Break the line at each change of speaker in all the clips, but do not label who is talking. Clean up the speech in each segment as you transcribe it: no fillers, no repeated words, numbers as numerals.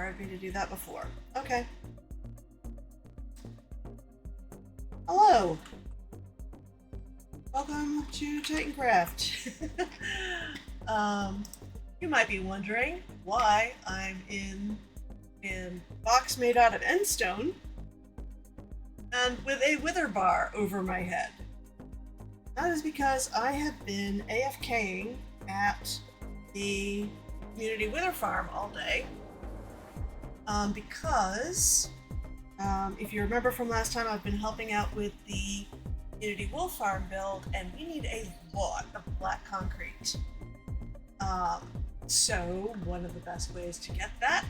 required me to do that before. Okay. Hello. Welcome to TitanCraft. You might be wondering why I'm in a box made out of endstone and with a wither bar over my head. That is because I have been AFKing at the community wither farm all day. Because if you remember from last time, I've been helping out with the community wool farm build, and we need a lot of black concrete. So one of the best ways to get that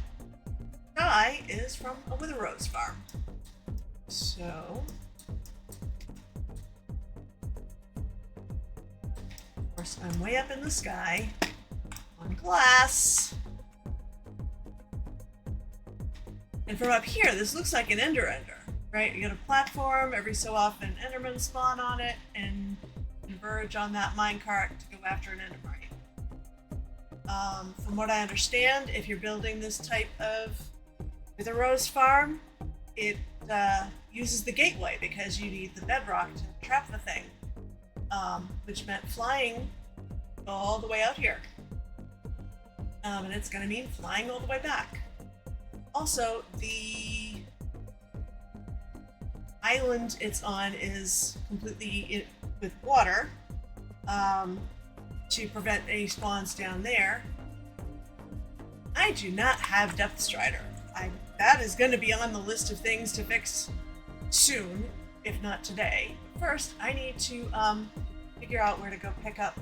dye is from a wither rose farm. So, of course, I'm way up in the sky on glass. And from up here, this looks like an ender, right? You get a platform, every so often endermen spawn on it, and converge on that minecart to go after an endermite. From what I understand, if you're building this type of wither rose farm, it uses the gateway because you need the bedrock to trap the thing, which meant flying all the way out here. And it's going to mean flying all the way back. Also, the island it's on is completely with water to prevent any spawns down there. I do not have Depth Strider. That is going to be on the list of things to fix soon, if not today. First, I need to figure out where to go pick up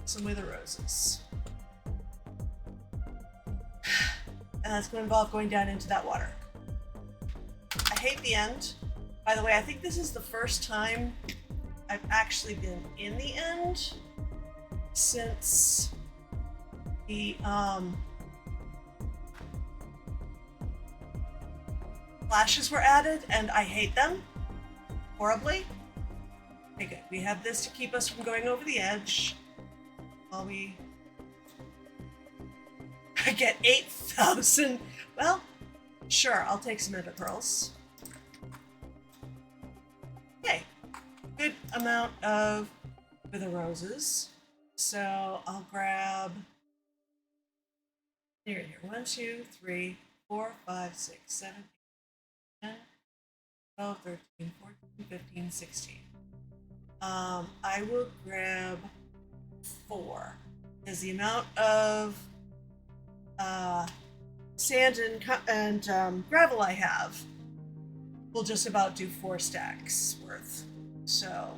some wither roses. And that's going to involve going down into that water. I hate the end. By the way, I think this is the first time I've actually been in the end since the flashes were added, and I hate them horribly. Okay, good. We have this to keep us from going over the edge while we get 8,000. Well, sure, I'll take some ender pearls. Okay, good amount of wither roses. So I'll grab here. 1, 2, 3, 4, 5, 6, 7, 8, 10, 12, 13, 14, 15, 16. I will grab 4 because the amount of sand and gravel I have will just about do 4 stacks worth. So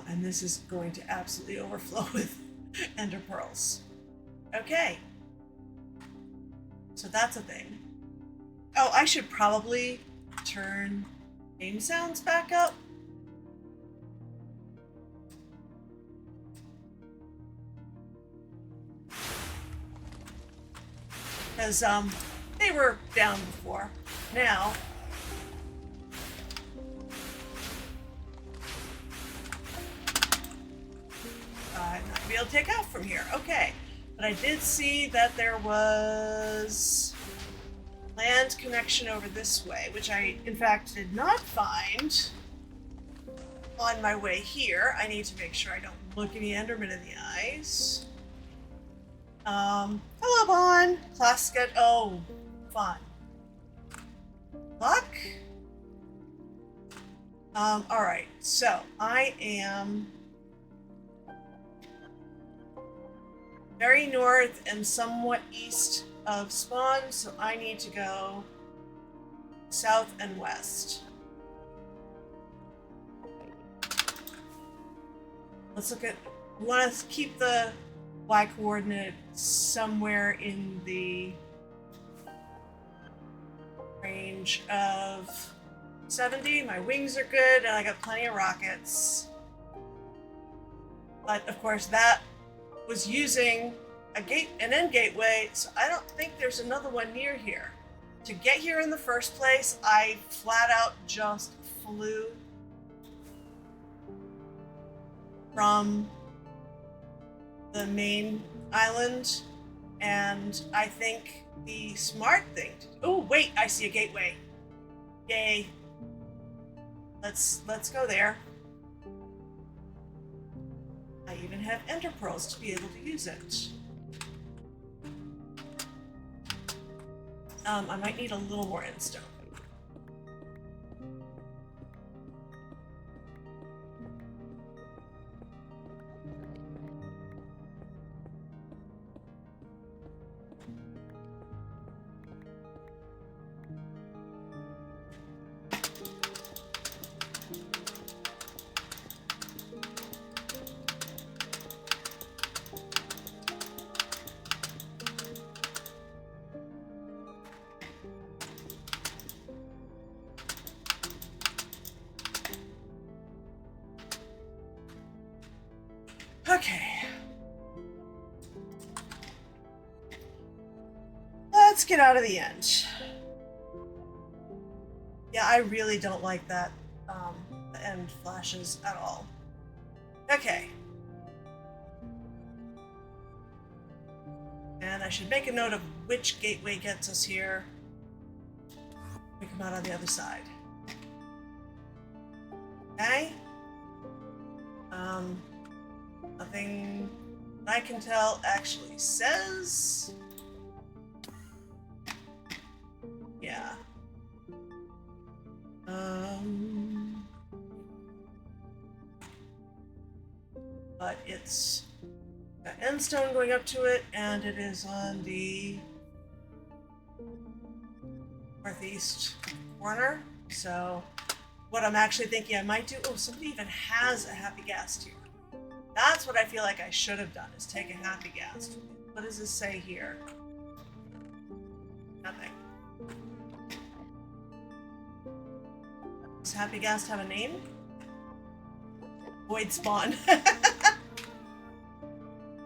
and this is going to absolutely overflow with ender pearls. Okay, so that's a thing. Oh, I should probably turn game sounds back up. Because they were down before. Now I'm not gonna be able to take off from here. Okay, but I did see that there was land connection over this way, which I in fact did not find on my way here. I need to make sure I don't look any enderman in the eyes. Hello, Bon. Class schedule. Oh, fun. Luck? Alright, so I am very north and somewhat east of spawn, so I need to go south and west. Let's look at, we want to keep the Y coordinate somewhere in the range of 70. My wings are good, and I got plenty of rockets. But of course, that was using an end gateway, so I don't think there's another one near here. To get here in the first place, I flat out just flew. from the main island, and I think the smart thing to do... Oh, wait, I see a gateway. Yay. Let's go there. I even have ender pearls to be able to use it. I might need a little more endstone. Okay. Let's get out of the end. Yeah, I really don't like that, the end flashes at all. Okay. And I should make a note of which gateway gets us here. We come out on the other side. Okay. Nothing I can tell actually says. Yeah. But it's got endstone going up to it, and it is on the northeast corner. So what I'm actually thinking I might do... Oh, somebody even has a happy gas here. That's what I feel like I should have done, is take a happy gas. What does this say here? Nothing. Does happy gas have a name? Void spawn.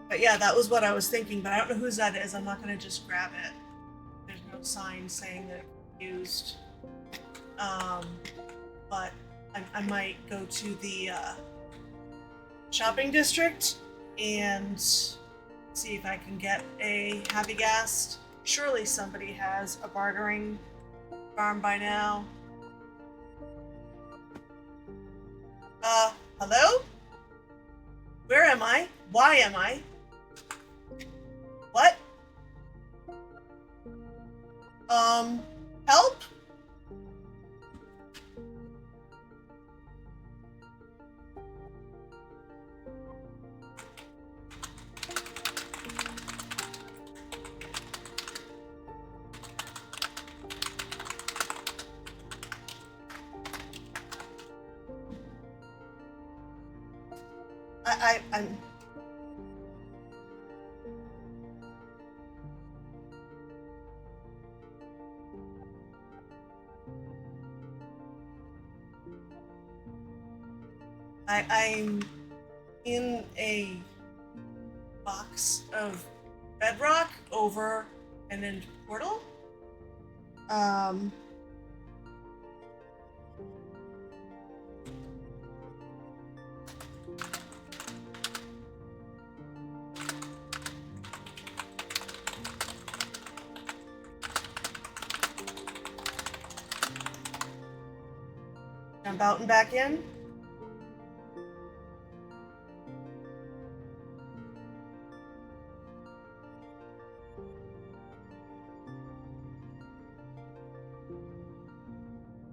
But yeah, that was what I was thinking, but I don't know whose that is. I'm not going to just grab it. There's no sign saying that it's used. But I might go to the shopping district and see if I can get a happy gas. Surely somebody has a bartering farm by now. Hello? Where am I? Why am I? What? Help? I'm... I'm in a box of bedrock over an end portal. Jump out and back in.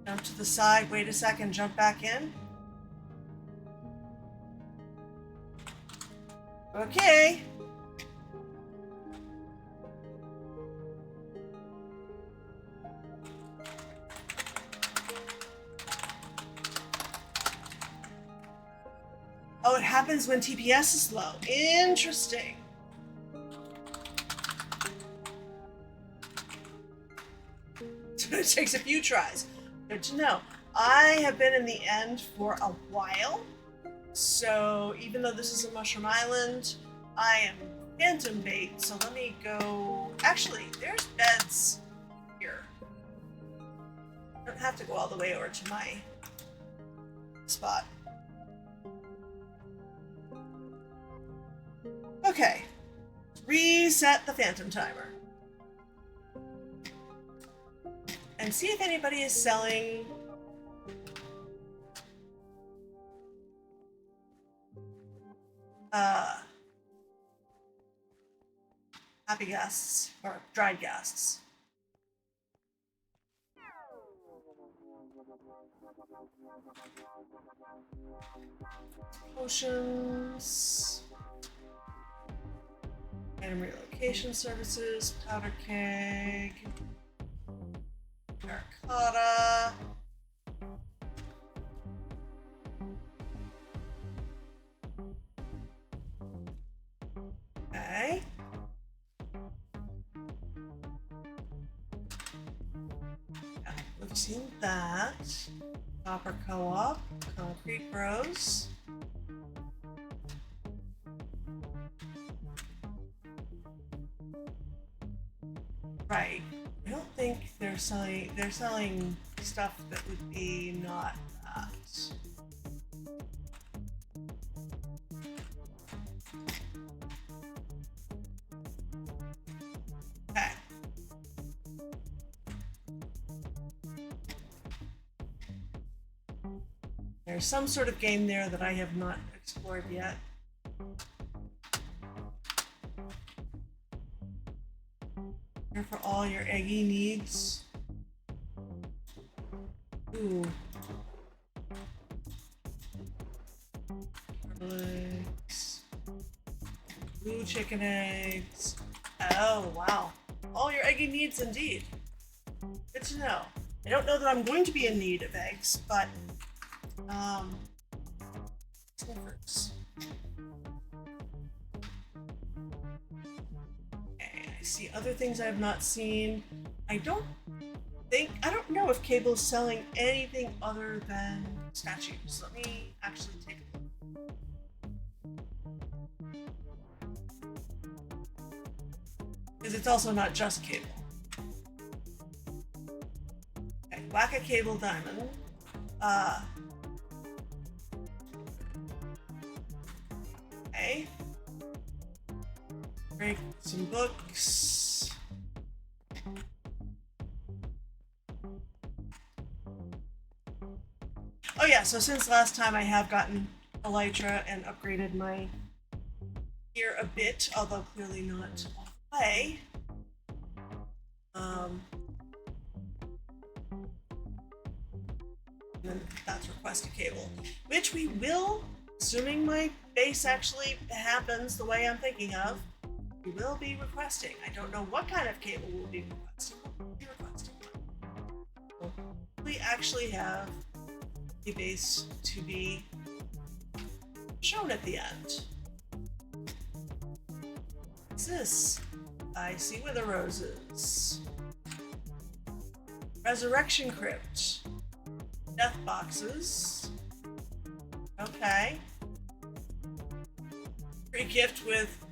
Jump to the side, wait a second, jump back in. Okay. Oh, it happens when TPS is low. Interesting. It takes a few tries. Good to know. I have been in the end for a while, so even though this is a mushroom island, I am phantom bait, so let me go... Actually, there's beds here. I don't have to go all the way over to my spot. Okay. Reset the phantom timer. And see if anybody is selling happy ghasts or dried ghasts. Potions. Item relocation services. Powder keg. Terracotta. Okay. Yeah, we've seen that. Copper Co-op. Concrete Bros. Right. I don't think they're selling stuff that would be not that. Okay. There's some sort of game there that I have not explored yet. Here for all your eggy needs. Ooh. Eggs. Blue chicken eggs. Oh, wow. All your eggy needs indeed. Good to know. I don't know that I'm going to be in need of eggs, but sniffers. Okay, I see other things I have not seen. I don't know if Cable is selling anything other than statues. Let me actually take a look. Because it's also not just Cable. Okay, whack a Cable diamond. Okay. Break some books. Oh yeah, so since last time I have gotten Elytra and upgraded my gear a bit, although clearly not all the way. And then that's request a Cable, which we will, assuming my base actually happens the way I'm thinking of, we will be requesting. I don't know what kind of Cable we'll be requesting. We actually have a base to be shown at the end. What's this? I see wither roses. Resurrection crypt. Death boxes. Okay. Free gift with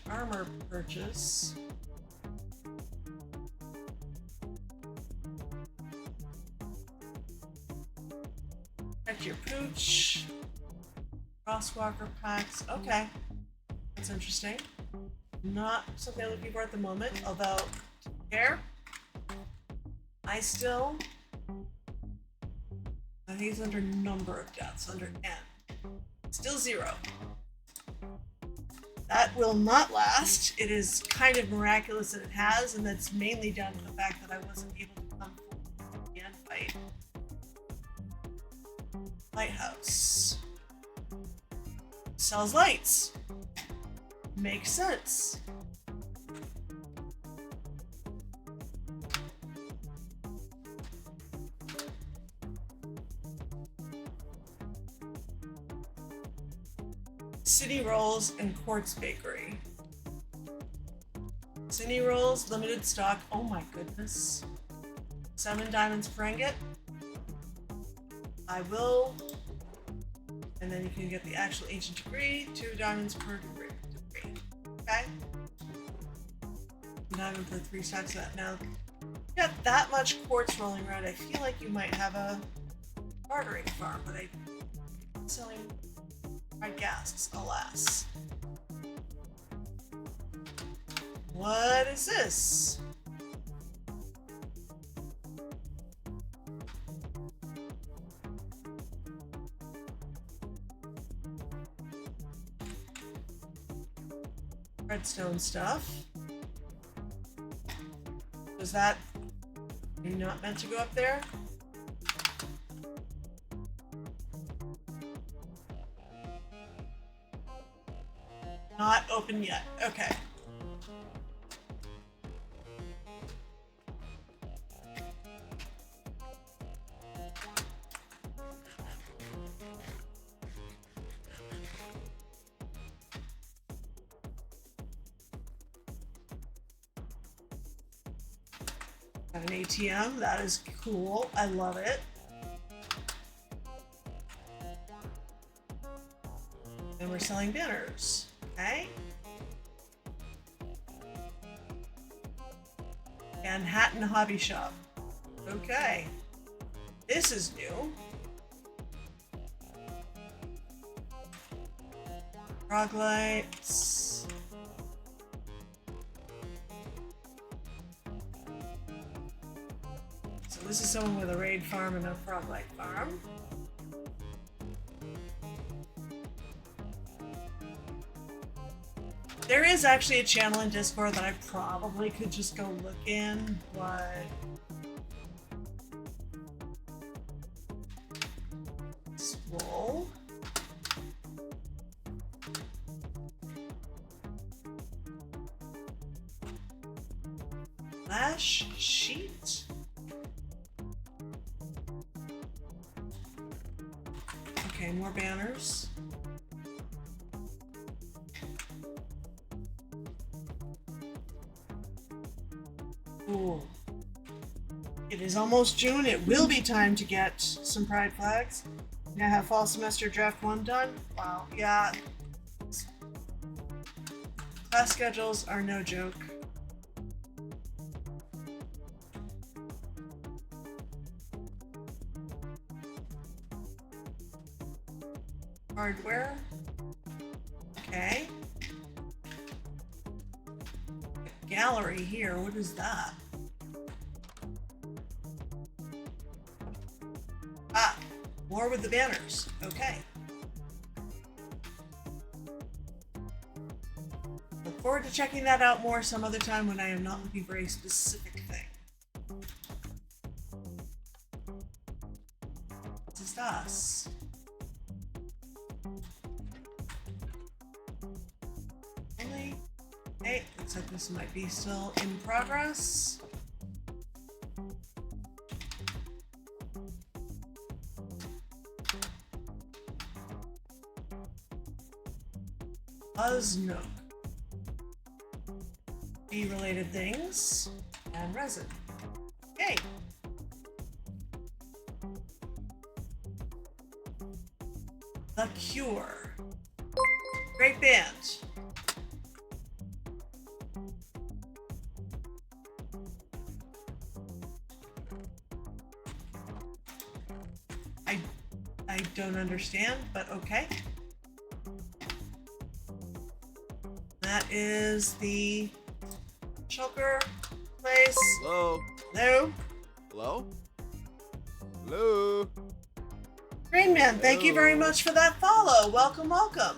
armor purchase. Check your pooch. Crosswalker packs. Okay. That's interesting. Not something I'm looking for at the moment, although here I think it's under number of deaths, under N. Still 0. That will not last. It is kind of miraculous that it has, and that's mainly down to the fact that I wasn't able to come from the end fight. Lighthouse. Sells lights. Makes sense. City Rolls and Quartz Bakery. City Rolls, limited stock. Oh my goodness. 7 diamonds per ingot. I will. And then you can get the actual ancient degree, 2 diamonds per degree. Okay? Diamond per 3 stacks of that. Now, you got that much quartz rolling around, I feel like you might have a bartering farm, but I'm selling my ghasts, alas. What is this? Redstone stuff. Was that... Are you not meant to go up there? Not open yet. Okay. Got an ATM. That is cool. I love it. And we're selling banners. Okay. And hat and hobby shop. Okay. This is new. Frog lights. So this is someone with a raid farm and a frog light farm. There is actually a channel in Discord that I probably could just go look in, but wool. Flash sheet. Okay, more banners. Ooh. It is almost June. It will be time to get some pride flags. Now have fall semester draft 1 done. Wow, yeah. Class schedules are no joke. Hardware. Okay. Gallery here. What is that? Ah, more with the banners. Okay. Look forward to checking that out more some other time when I am not looking for a specific thing. What is this? Okay, looks like this might be still in progress. Buzz Nook. Bee-related things. And resin. Okay. The Cure. Great band. I don't understand, but okay. That is the shulker place.
Hello?
Hello?
Hello? Hello?
Green Man, thank you very much for that follow. Welcome, welcome.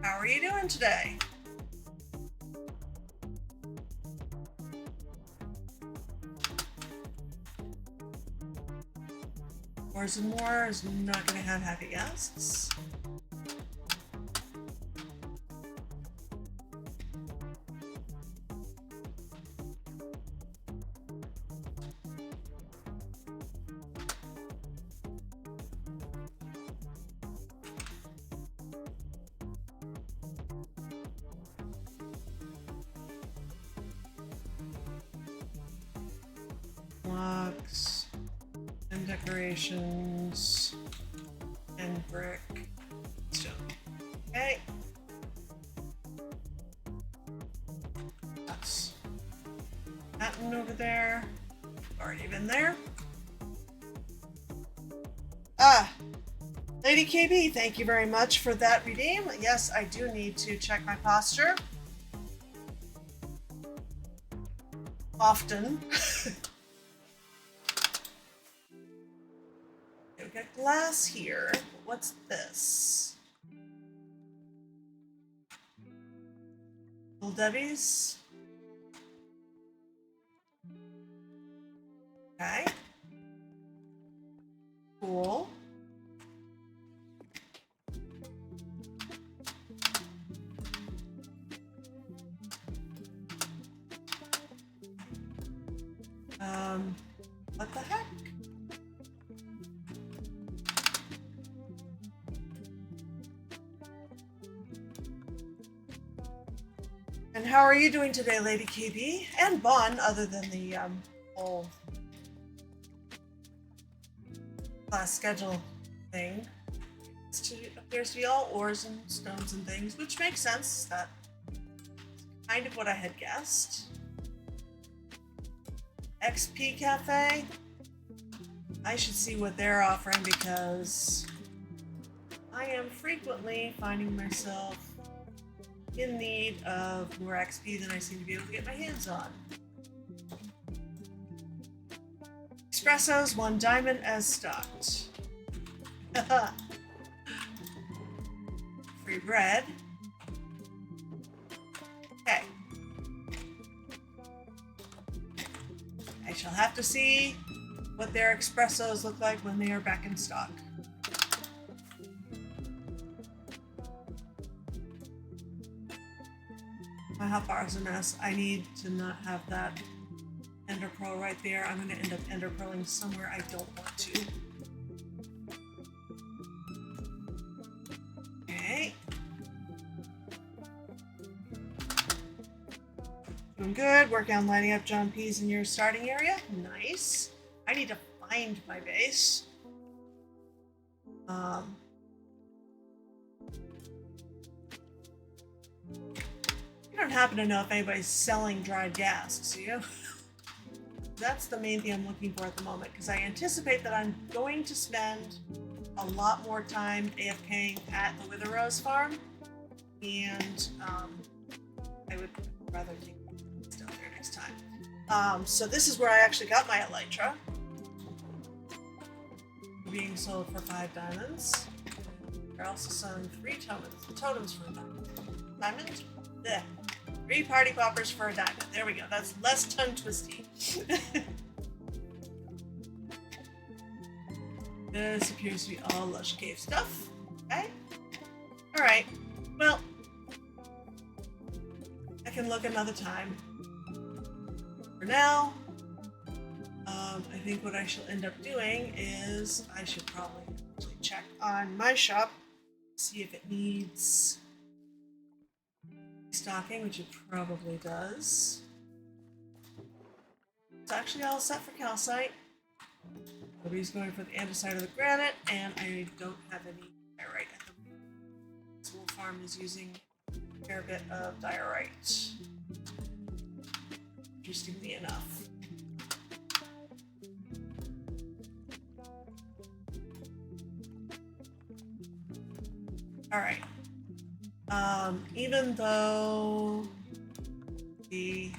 How are you doing today? Wars and More is not going to have happy guests. Blocks and decorations and brick stone. Okay. That's that one over there. Already been there. Ah, Lady KB, thank you very much for that redeem. Yes, I do need to check my posture. often. We've got glass here. What's this? Little Debbie's. Okay. Cool. What the heck? And how are you doing today, Lady KB? And Bon, other than the whole class schedule thing. It appears to be all ores and stones and things, which makes sense. That's kind of what I had guessed. XP Cafe. I should see what they're offering because I am frequently finding myself in need of more XP than I seem to be able to get my hands on. Espressos, 1 diamond as stocked. Free bread. Okay. I shall have to see what their espressos look like when they are back in stock. My hotbar is a mess. I need to not have that ender pearl right there. I'm going to end up ender pearling somewhere I don't want to. Okay. Doing good. Working on lining up John P's in your starting area. Nice. I need to find my base. I don't happen to know if anybody's selling dried gas, do you? That's the main thing I'm looking for at the moment, because I anticipate that I'm going to spend a lot more time AFKing at the Wither Rose farm, and I would rather take stuff there next time. So this is where I actually got my elytra, being sold for 5 diamonds. They're also selling 3 totems for a diamond. Blech. 3 party poppers for a diamond. There we go. That's less tongue twisty. This appears to be all Lush Cave stuff. Okay. Alright. Well, I can look another time. For now, I think what I shall end up doing is I should probably actually check on my shop, see if it needs stocking, which it probably does. It's actually all set for calcite. Nobody's going for the andesite or the granite, and I don't have any diorite at the moment. This wool farm is using a fair bit of diorite. Interestingly enough. Alright. Even though the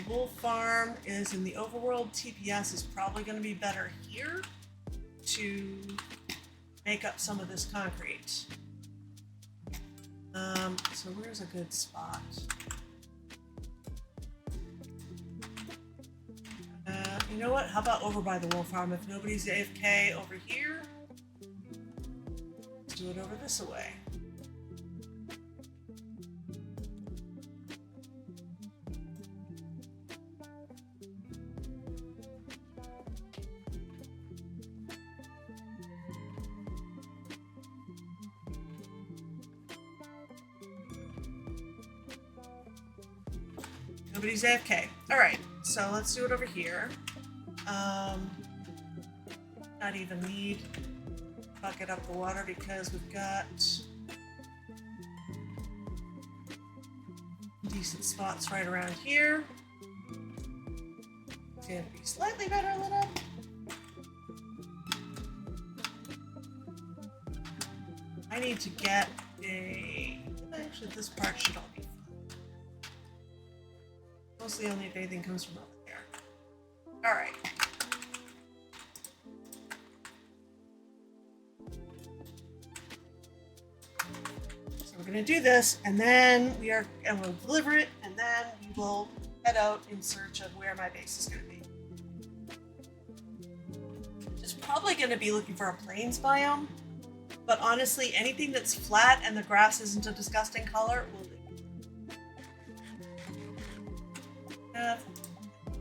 wool farm is in the overworld, TPS is probably going to be better here to make up some of this concrete. So where's a good spot? You know what? How about over by the wool farm? If nobody's AFK over here, let's do it over this way. Nobody's AFK. Alright, so let's do it over here. Not even need to bucket up the water because we've got decent spots right around here. It's going to be slightly better lit up. I need to get a... Did I Actually, this part should all be fun. Mostly only if anything comes from over there. Alright. So we're gonna do this, and then we'll deliver it, and then we will head out in search of where my base is gonna be. Just probably gonna be looking for a plains biome. But honestly, anything that's flat and the grass isn't a disgusting color will do.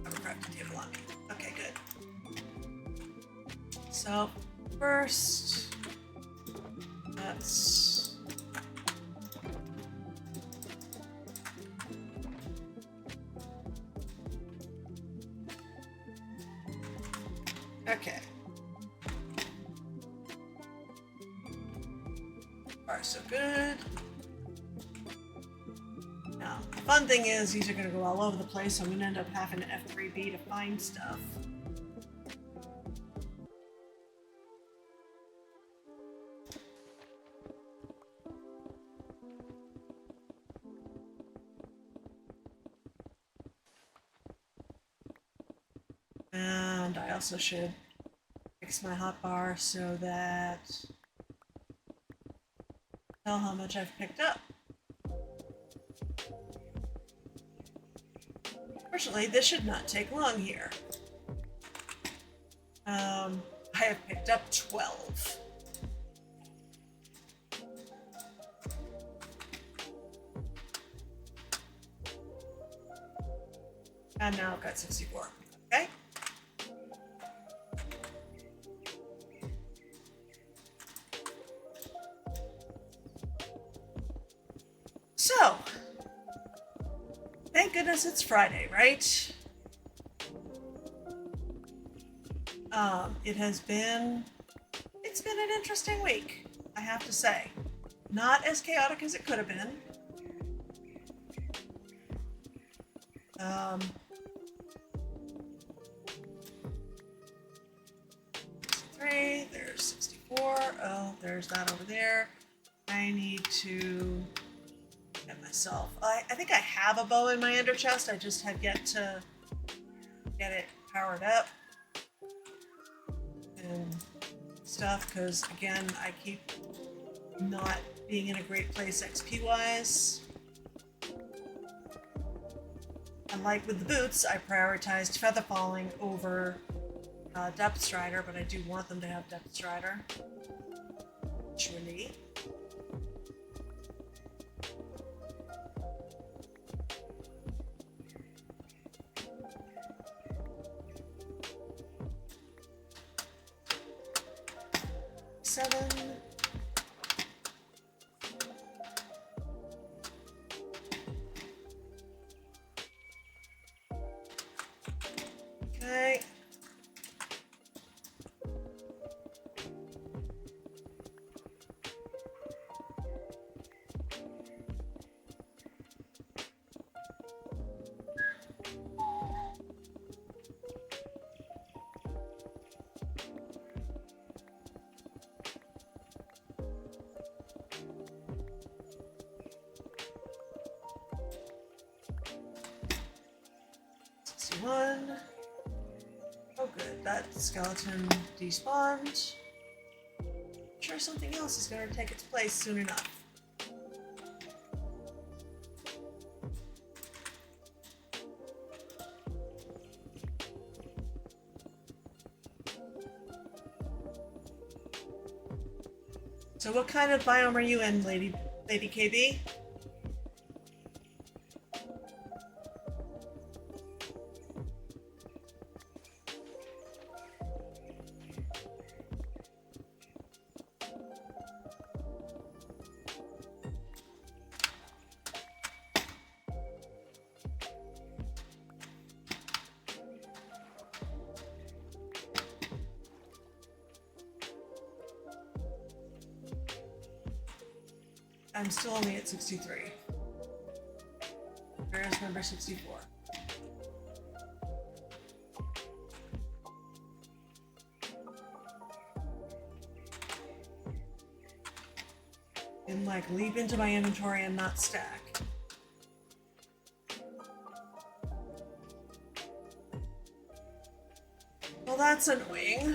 Hovercraft table on me. Okay, good. So, first, let's... Okay. Far so good. Now, the fun thing is these are going to go all over the place, so I'm going to end up having to F3B to find stuff. And I also should fix my hotbar so that I know how much I've picked up. Fortunately, this should not take long here. I have picked up 12. And now I've got 64. Okay? So, thank goodness it's Friday, right? It's been an interesting week, I have to say. Not as chaotic as it could have been. There's 64. Oh, there's that over there. I need to get myself. I think I have a bow in my ender chest. I just have yet to get it powered up and stuff because, again, I keep not being in a great place XP wise. Unlike with the boots, I prioritized feather falling over depth strider, but I do want them to have depth strider. Surely. Seven. Okay. One. Oh good, that skeleton despawned. I'm sure something else is going to take its place soon enough. So what kind of biome are you in, Lady KB? I'm still only at 63. Where's number 64? And like leap into my inventory and not stack. Well, that's annoying.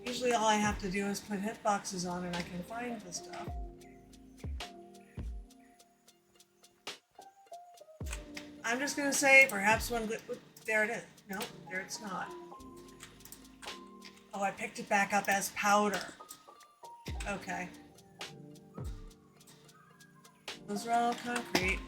Usually all I have to do is put hitboxes on and I can find the stuff. I'm just gonna say perhaps one good. There it is. No, there it's not. Oh, I picked it back up as powder. Okay. Those are all concrete.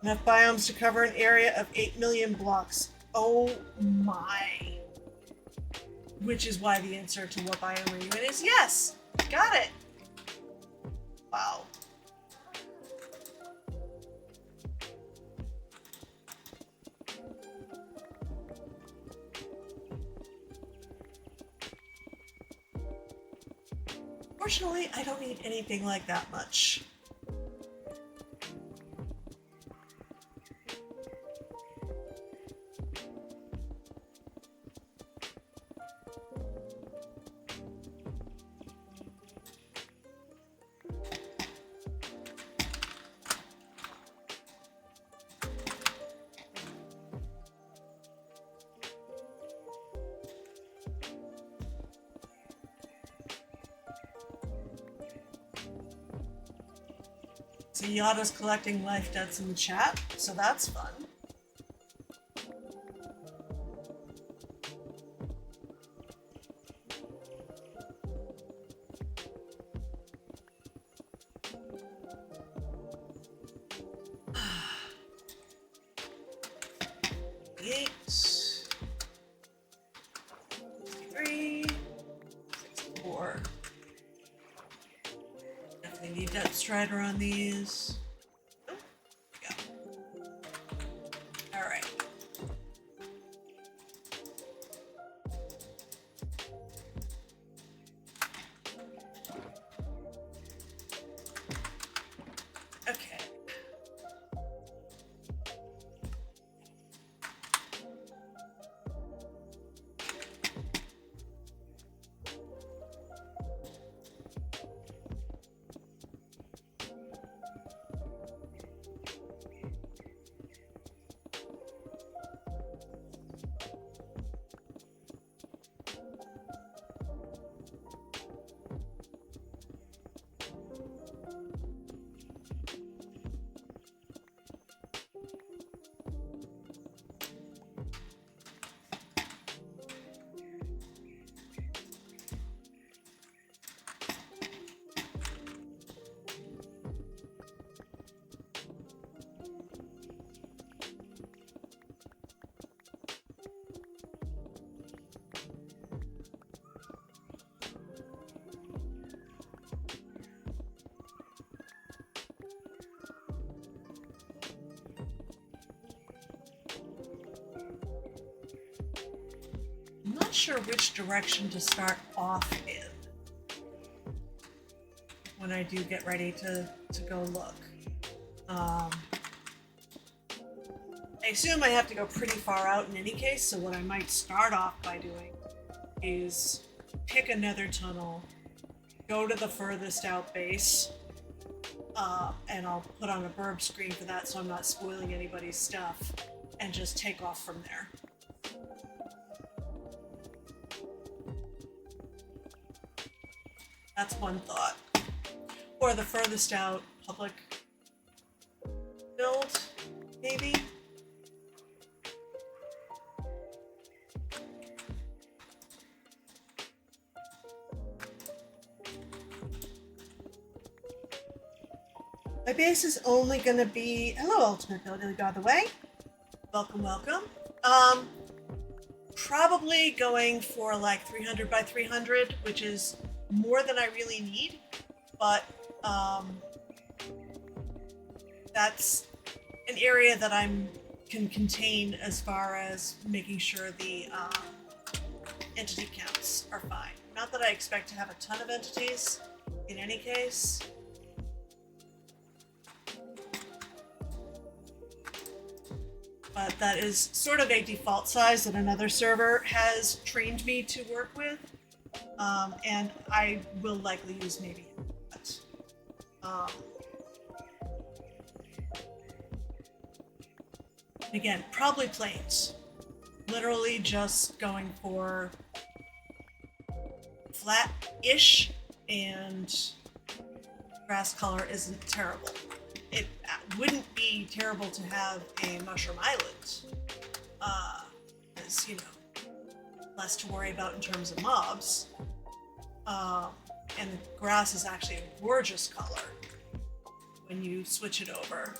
Enough biomes to cover an area of 8 million blocks. Oh my. Which is why the answer to what biome are you in is yes! Got it! Wow. Fortunately, I don't need anything like that much. So Yada's collecting life deaths in the chat, so that's fun. Eight, 63, 64. Definitely need that strider on these. Oh, there we go. Alright. Okay. I'm not sure which direction to start off in when I do get ready to go look. I assume I have to go pretty far out in any case, so what I might start off by doing is pick another tunnel, go to the furthest out base, and I'll put on a burb screen for that so I'm not spoiling anybody's stuff, and just take off from there. That's one thought. Or the furthest out public build, maybe? My base is only going to be... Hello, Ultimate Builder, by the way. Welcome, welcome. Probably going for like 300 by 300, which is more than I really need, but that's an area that can contain as far as making sure the entity counts are fine. Not that I expect to have a ton of entities in any case. But that is sort of a default size that another server has trained me to work with. And I will likely use maybe that. Again, probably plains. Literally just going for flat-ish, and grass color isn't terrible. It wouldn't be terrible to have a mushroom island, as, you know, less to worry about in terms of mobs. And the grass is actually a gorgeous color when you switch it over.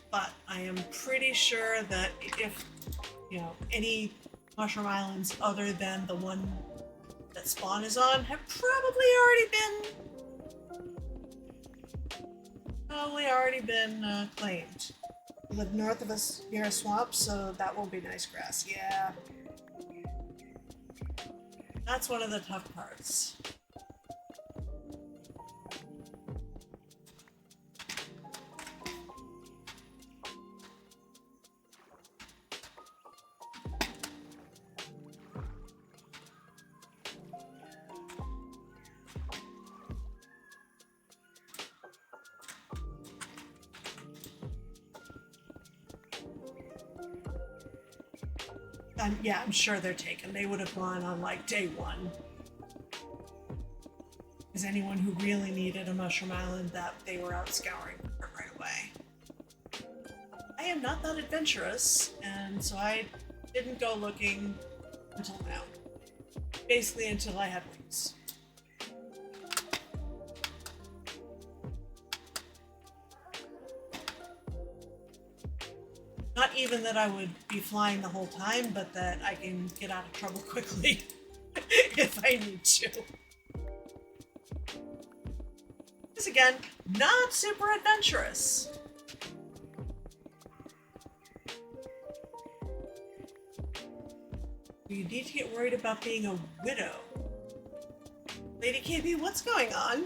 But I am pretty sure that if, you know, any mushroom islands other than the one that Spawn is on have probably already been claimed. We live north of us near a swamp, so that won't be nice grass. Yeah. That's one of the tough parts. Yeah, I'm sure they're taken. They would have gone on like day one. Because anyone who really needed a mushroom island, that they were out scouring for it right away. I am not that adventurous, and so I didn't go looking until now. Basically until I had wings. Not even that I would be flying the whole time, but that I can get out of trouble quickly if I need to. Because again, not super adventurous. You need to get worried about being a widow. Lady KB, what's going on?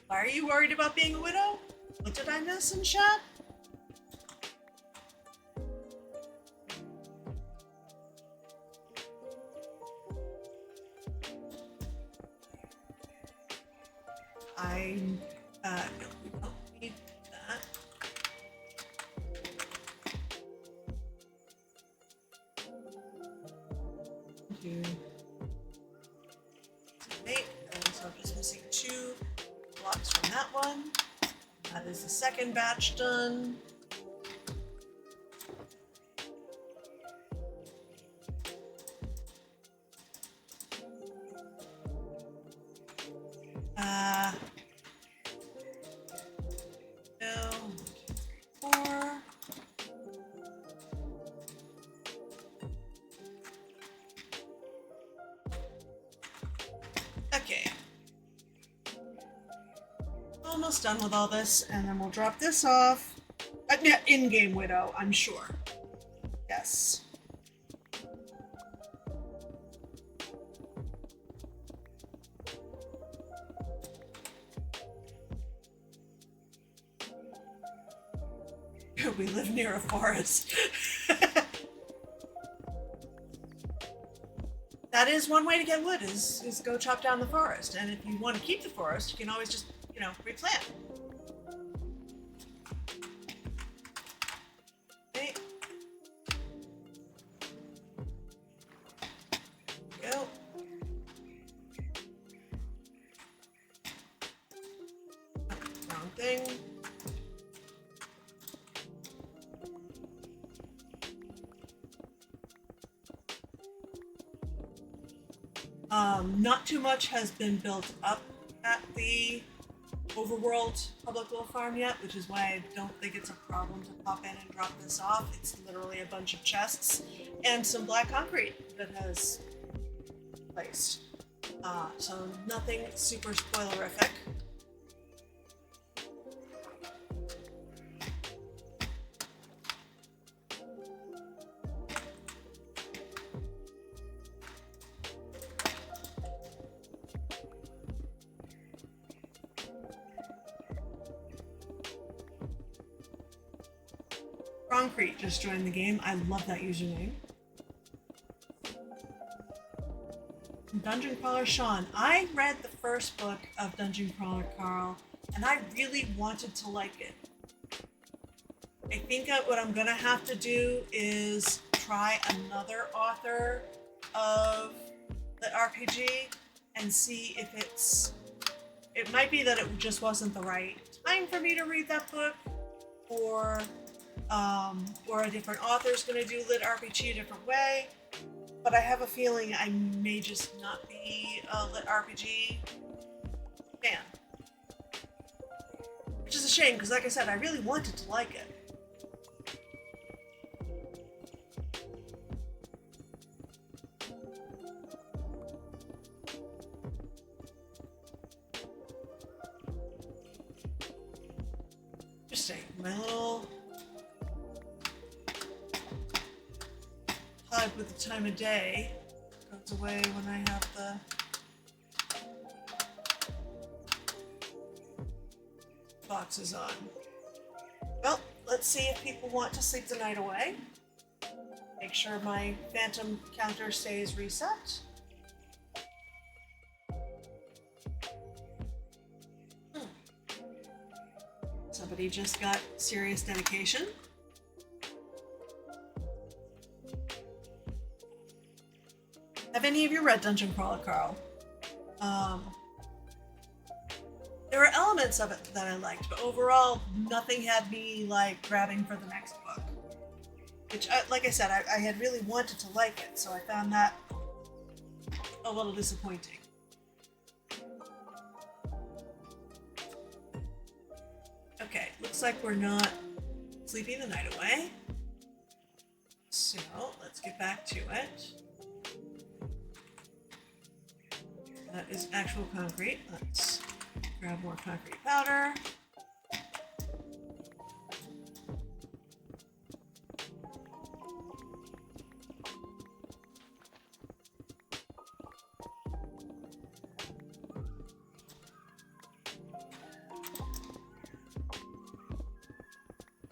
Why are you worried about being a widow? What did I miss in chat? No, we don't need that. Two. 8, and so I'm just missing 2 blocks from that one. That is the second batch done. Okay. Almost done with all this, and then we'll drop this off. In-game widow, I'm sure. Yes. We live near a forest. That is one way to get wood, is go chop down the forest. And if you want to keep the forest, you can always just, you know, replant. Okay. Go. Wrong thing. Not too much has been built up at the overworld public wolf farm yet, which is why I don't think it's a problem to pop in and drop this off. It's literally a bunch of chests and some black concrete that has placed. So nothing super spoilerific. Concrete just joined the game. I love that username. Dungeon Crawler Sean. I read the first book of Dungeon Crawler Carl, and I really wanted to like it. I think what I'm gonna have to do is try another author of the RPG and see if it might be that it just wasn't the right time for me to read that book, or a different author's gonna do lit RPG a different way. But I have a feeling I may just not be a lit RPG fan. Which is a shame, because like I said, I really wanted to like it. Interesting. My little HUD with the time of day goes away when I have the boxes on. Well, let's see if people want to sleep the night away. Make sure my phantom counter stays reset. Somebody just got serious dedication. Have any of you read Dungeon Crawler Carl? There were elements of it that I liked, but overall, nothing had me like grabbing for the next book. Which, like I said, I had really wanted to like it, so I found that a little disappointing. Okay, looks like we're not sleeping the night away. So let's get back to it. That is actual concrete. Let's grab more concrete powder.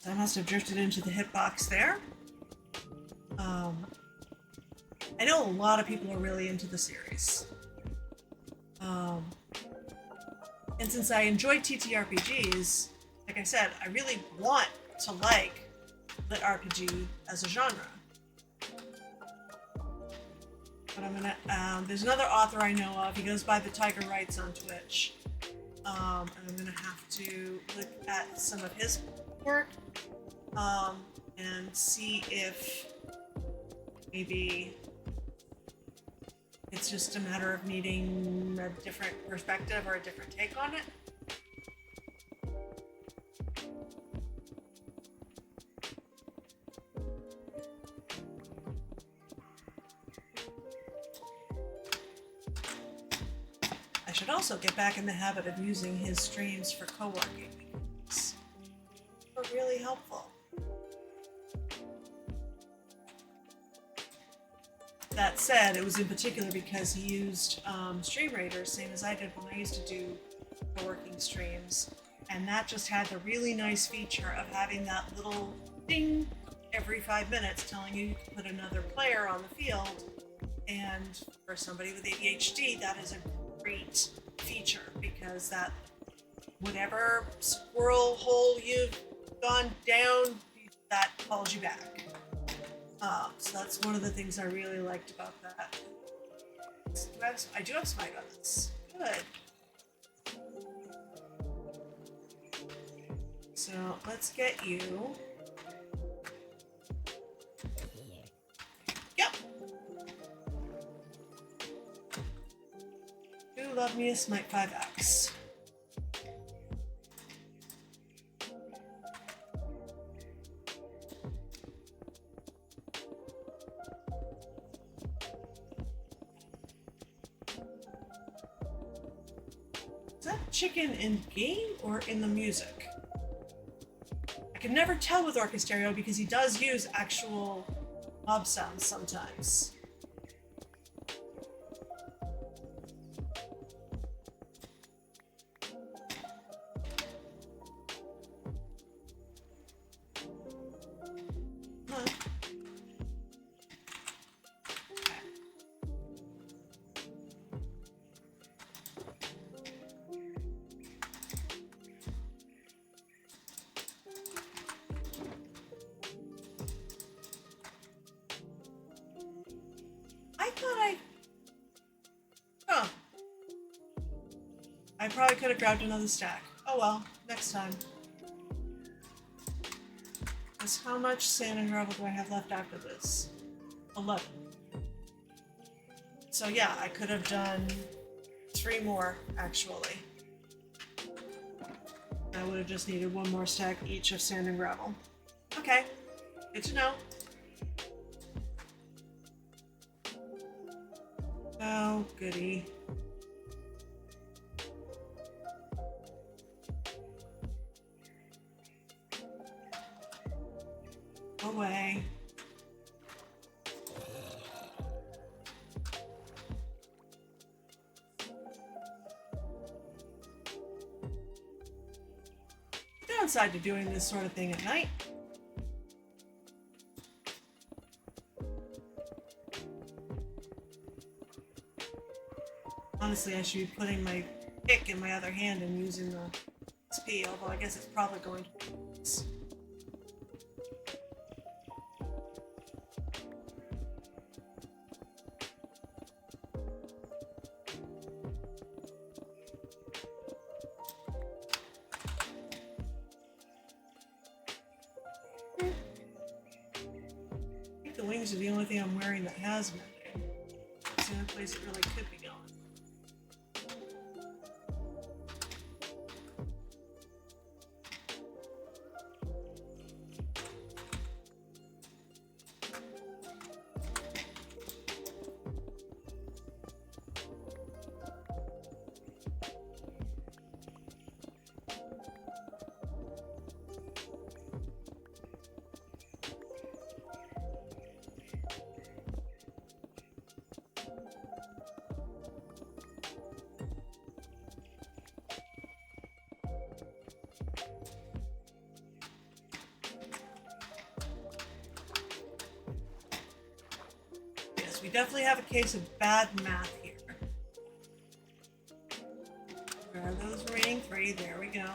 I must have drifted into the hitbox there. I know a lot of people are really into the series. And since I enjoy TTRPGs, like I said, I really want to like lit RPG as a genre. But I'm gonna, there's another author I know of, he goes by the Tiger Writes on Twitch. And I'm gonna have to look at some of his work, and see if maybe it's just a matter of needing a different perspective or a different take on it. I should also get back in the habit of using his streams for co-working. They're really helpful. That said, it was in particular because he used Stream Raiders, same as I did when I used to do co-working streams, and that just had the really nice feature of having that little ding every 5 minutes telling you to put another player on the field. And for somebody with ADHD, that is a great feature, because that whatever squirrel hole you've gone down, that calls you back. So that's one of the things I really liked about that. I do have Smite on this. Good. So let's get you. Yep. Do love me a Smite 5X. Is that chicken in game or in the music? I can never tell with Orchestereo because he does use actual mob sounds sometimes. I probably could have grabbed another stack. Oh well, next time. Because how much sand and gravel do I have left after this? 11. So yeah, I could have done 3 more, actually. I would have just needed 1 more stack each of sand and gravel. Okay, good to know. Oh, goody. Away. Downside to doing this sort of thing at night. Honestly, I should be putting my pick in my other hand and using the XP, although I guess it's probably going to be this. I think the wings are the only thing I'm wearing that has mending. It's the only place it really could be going. We definitely have a case of bad math here. Where are those remaining 3? There we go.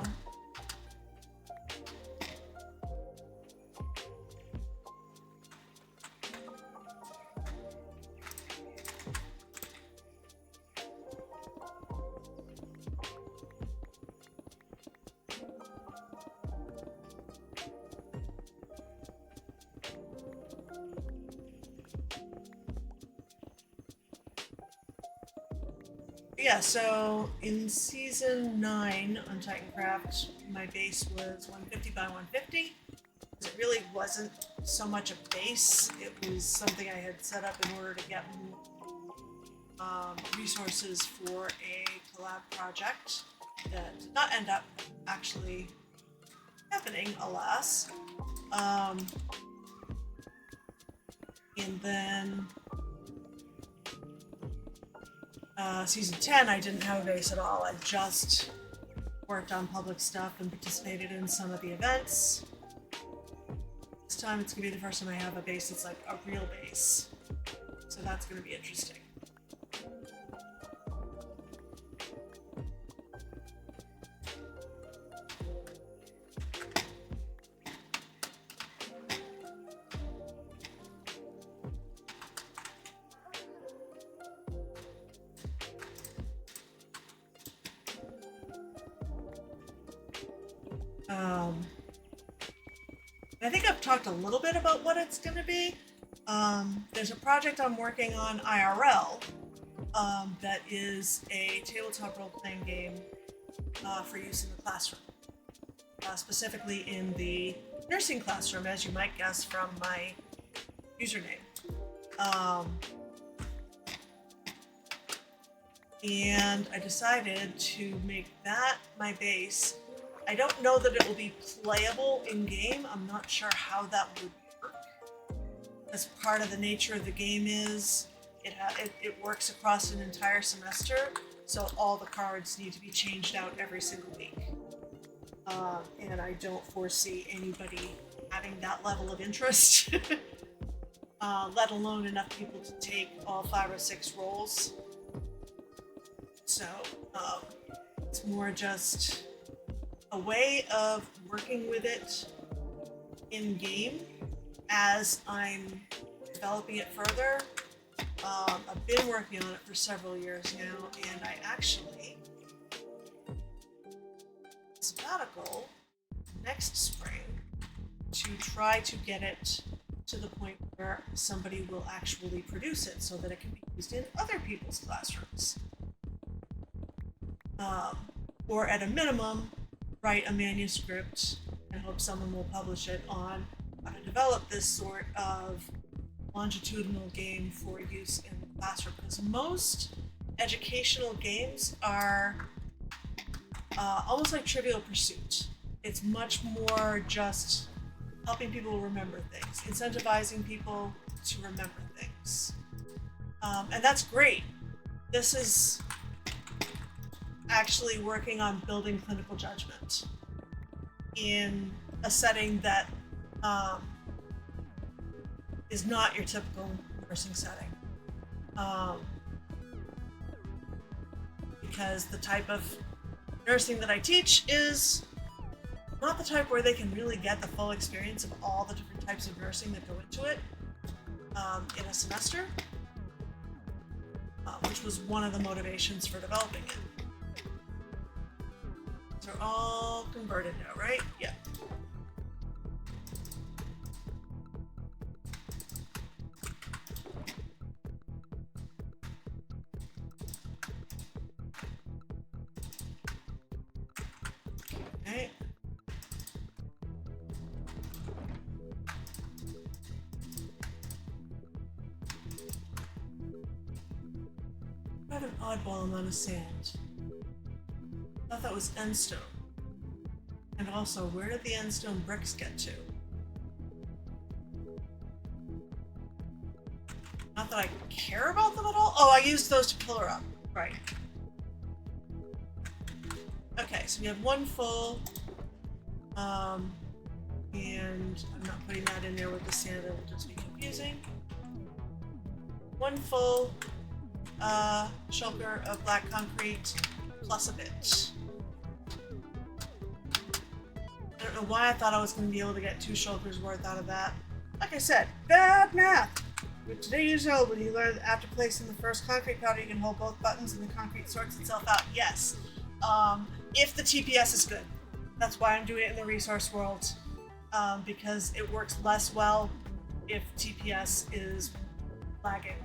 Yeah, so in season 9 on TitanCraft, my base was 150 by 150. It really wasn't so much a base, it was something I had set up in order to get resources for a collab project that did not end up actually happening, alas. And then season 10, I didn't have a base at all. I just worked on public stuff and participated in some of the events. This time it's going to be the first time I have a base that's like a real base. So that's going to be interesting. I think I've talked a little bit about what it's going to be. There's a project I'm working on IRL that is a tabletop role-playing game for use in the classroom. Specifically in the nursing classroom, as you might guess from my username. And I decided to make that my base. I don't know that it will be playable in-game. I'm not sure how that would work. As part of the nature of the game is, it works across an entire semester, so all the cards need to be changed out every single week. And I don't foresee anybody having that level of interest, let alone enough people to take all 5 or 6 roles. So it's more just a way of working with it in game as I'm developing it further. I've been working on it for several years now, and I actually sabbatical next spring to try to get it to the point where somebody will actually produce it so that it can be used in other people's classrooms. Or at a minimum, write a manuscript and hope someone will publish it on how to develop this sort of longitudinal game for use in the classroom. Because most educational games are almost like Trivial Pursuit. It's much more just helping people remember things, incentivizing people to remember things. And that's great. This is actually working on building clinical judgment in a setting that is not your typical nursing setting. Because the type of nursing that I teach is not the type where they can really get the full experience of all the different types of nursing that go into it in a semester, which was one of the motivations for developing it. They're all converted now, right? Yeah. Okay. I have an oddball amount of sand. I thought that was endstone. And also, where did the endstone bricks get to? Not that I care about them at all. Oh, I used those to pillar up. Right. Okay, so we have one full, and I'm not putting that in there with the sand, it will just be confusing. One full shulker of black concrete plus a bit. I don't know why I thought I was going to be able to get 2 shulkers worth out of that. Like I said, bad math! But today years old, when you learn that after placing the first concrete powder, you can hold both buttons and the concrete sorts itself out. Yes. If the TPS is good. That's why I'm doing it in the resource world. Because it works less well if TPS is lagging.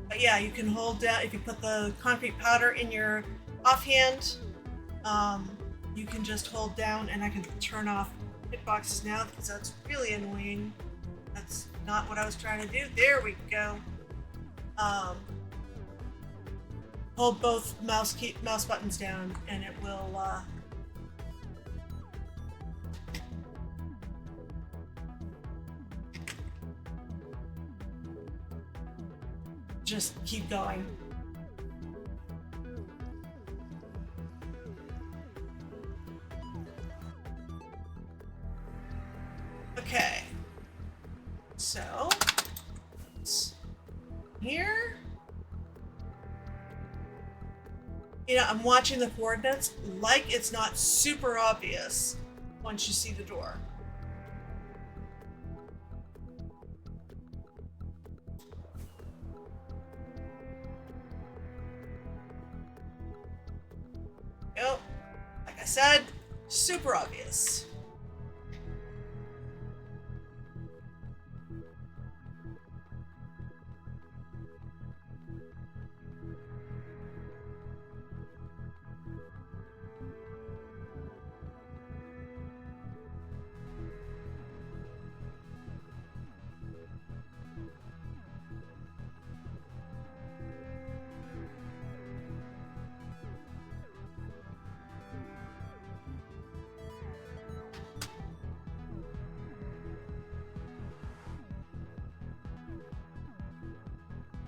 But yeah, you can hold down, if you put the concrete powder in your offhand, you can just hold down, and I can turn off hitboxes now because that's really annoying. That's not what I was trying to do. There we go. Hold both mouse buttons down, and it will just keep going. Okay, so here, I'm watching the coordinates like it's not super obvious once you see the door. Yep, like I said, super obvious.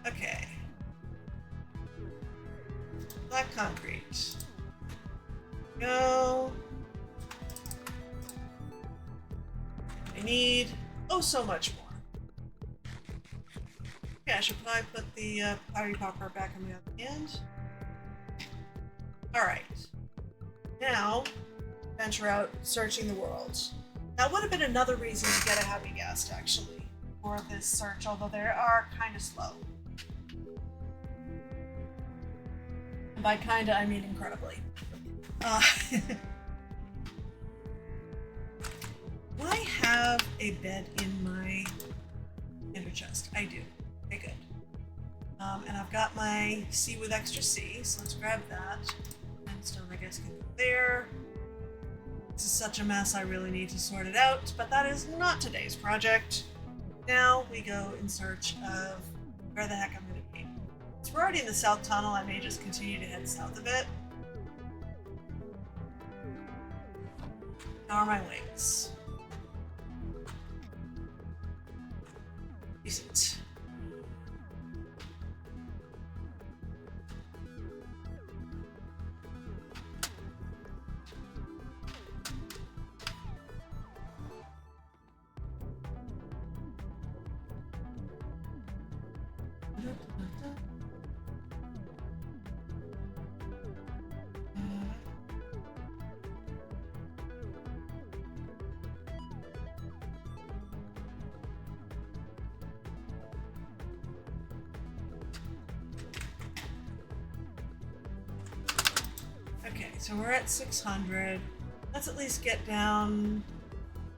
Okay. Black concrete. Go. I need so much more. Okay, I should probably put the pottery popper back on the other end. Alright. Now, venture out searching the world. That would have been another reason to get a heavy guest, actually, for this search, although they are kind of slow. And by kinda, I mean incredibly. Do I have a bed in my ender chest? I do. Okay, good. And I've got my C with extra C, so let's grab that. And stone, I guess, can go there. This is such a mess, I really need to sort it out, but that is not today's project. Now we go in search of where the heck I'm going to be. Since we're already in the south tunnel, I may just continue to head south a bit. How are my wings? Decent. Okay, so we're at 600. Let's at least get down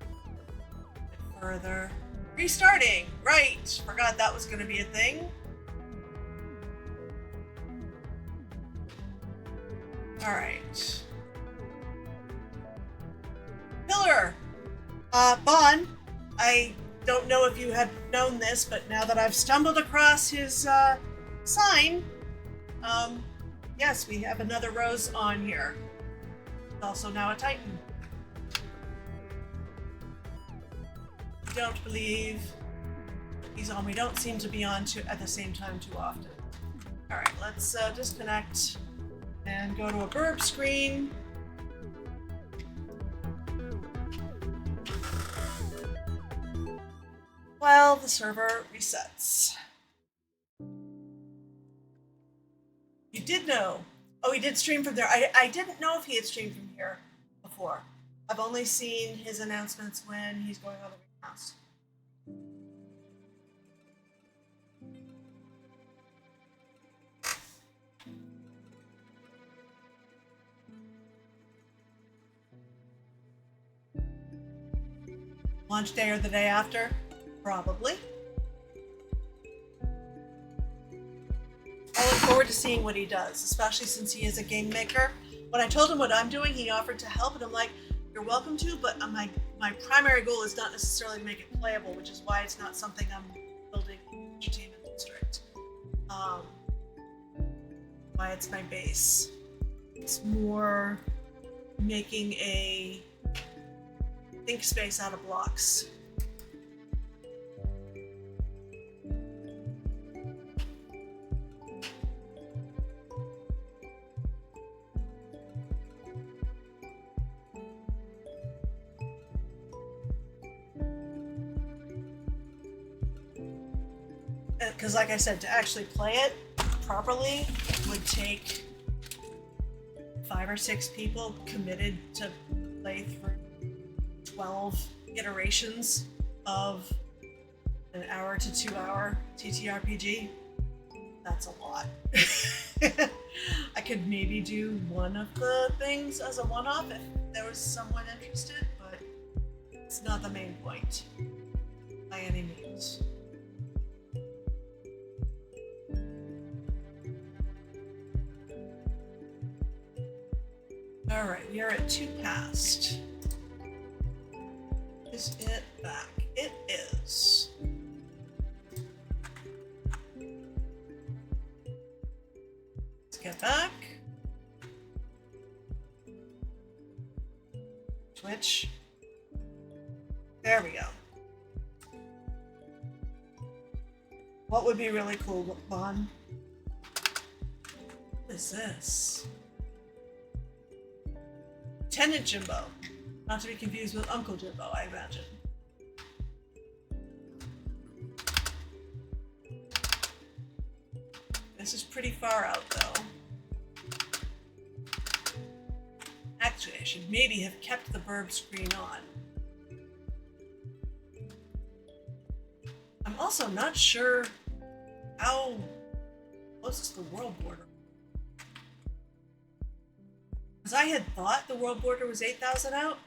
a bit further. Restarting! Right! Forgot that was going to be a thing. Alright. Pillar! Bon, I don't know if you had known this, but now that I've stumbled across his, sign, yes, we have another rose on here. Also now a Titan. Don't believe he's on. We don't seem to be on at the same time too often. Alright, let's disconnect and go to a burb screen. While the server resets. You did know. Oh, he did stream from there. I didn't know if he had streamed from here before. I've only seen his announcements when he's going on the recast. Launch day or the day after? Probably. I look forward to seeing what he does, especially since he is a game maker. When I told him what I'm doing, he offered to help, and I'm like, you're welcome to, but my primary goal is not necessarily to make it playable, which is why it's not something I'm building in the entertainment district. Why it's my base. It's more making a think space out of blocks. Because like I said, to actually play it properly would take 5 or 6 people committed to play through 12 iterations of an hour to 2 hour TTRPG. That's a lot. I could maybe do one of the things as a one-off if there was someone interested, but it's not the main point by any means. Alright, we are at 2 past. Is it back? It is. Let's get back. Twitch. There we go. What would be really cool, Bon? What is this? Lieutenant Jimbo. Not to be confused with Uncle Jimbo, I imagine. This is pretty far out, though. Actually, I should maybe have kept the burb screen on. I'm also not sure how close is the world border. Because I had thought the world border was 8,000 out,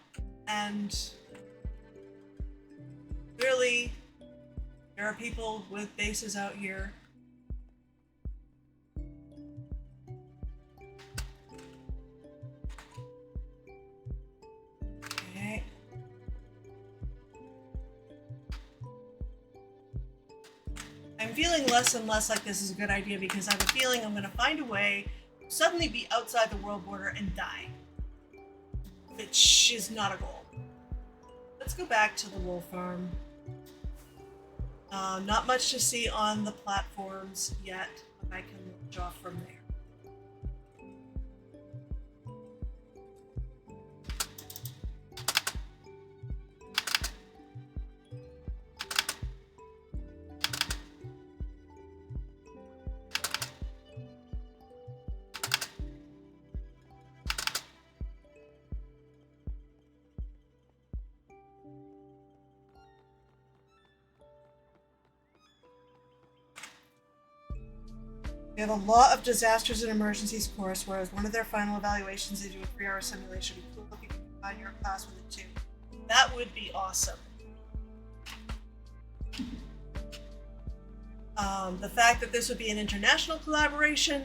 and clearly there are people with bases out here. Okay. I'm feeling less and less like this is a good idea because I have a feeling I'm going to find a way to suddenly be outside the world border and die, which is not a goal. Let's go back to the wool farm. Not much to see on the platforms yet, but I can launch off from there. We have a Law of Disasters and Emergencies course, whereas one of their final evaluations they do a 3-hour simulation. It'd be cool if you could combine your class with it too. That would be awesome. The fact that this would be an international collaboration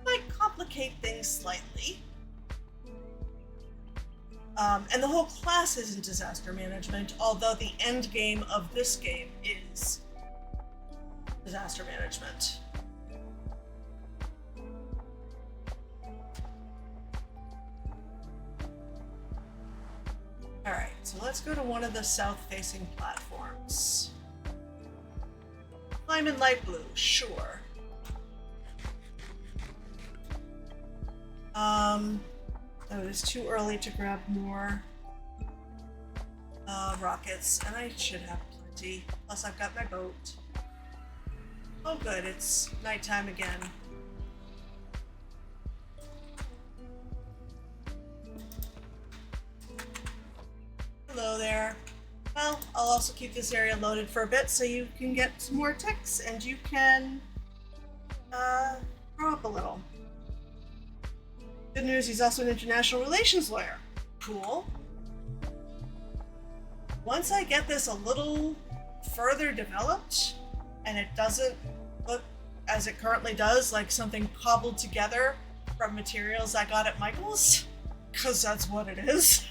might complicate things slightly. And the whole class is in disaster management, although the end game of this game is disaster management. Alright, so let's go to one of the south-facing platforms. Climb in light blue, sure. Oh, it's too early to grab more rockets, and I should have plenty. Plus, I've got my boat. Oh, good, it's nighttime again. Hello there. Well, I'll also keep this area loaded for a bit so you can get some more ticks and you can grow up a little. Good news, he's also an international relations lawyer. Cool. Once I get this a little further developed and it doesn't look as it currently does, like something cobbled together from materials I got at Michael's, because that's what it is.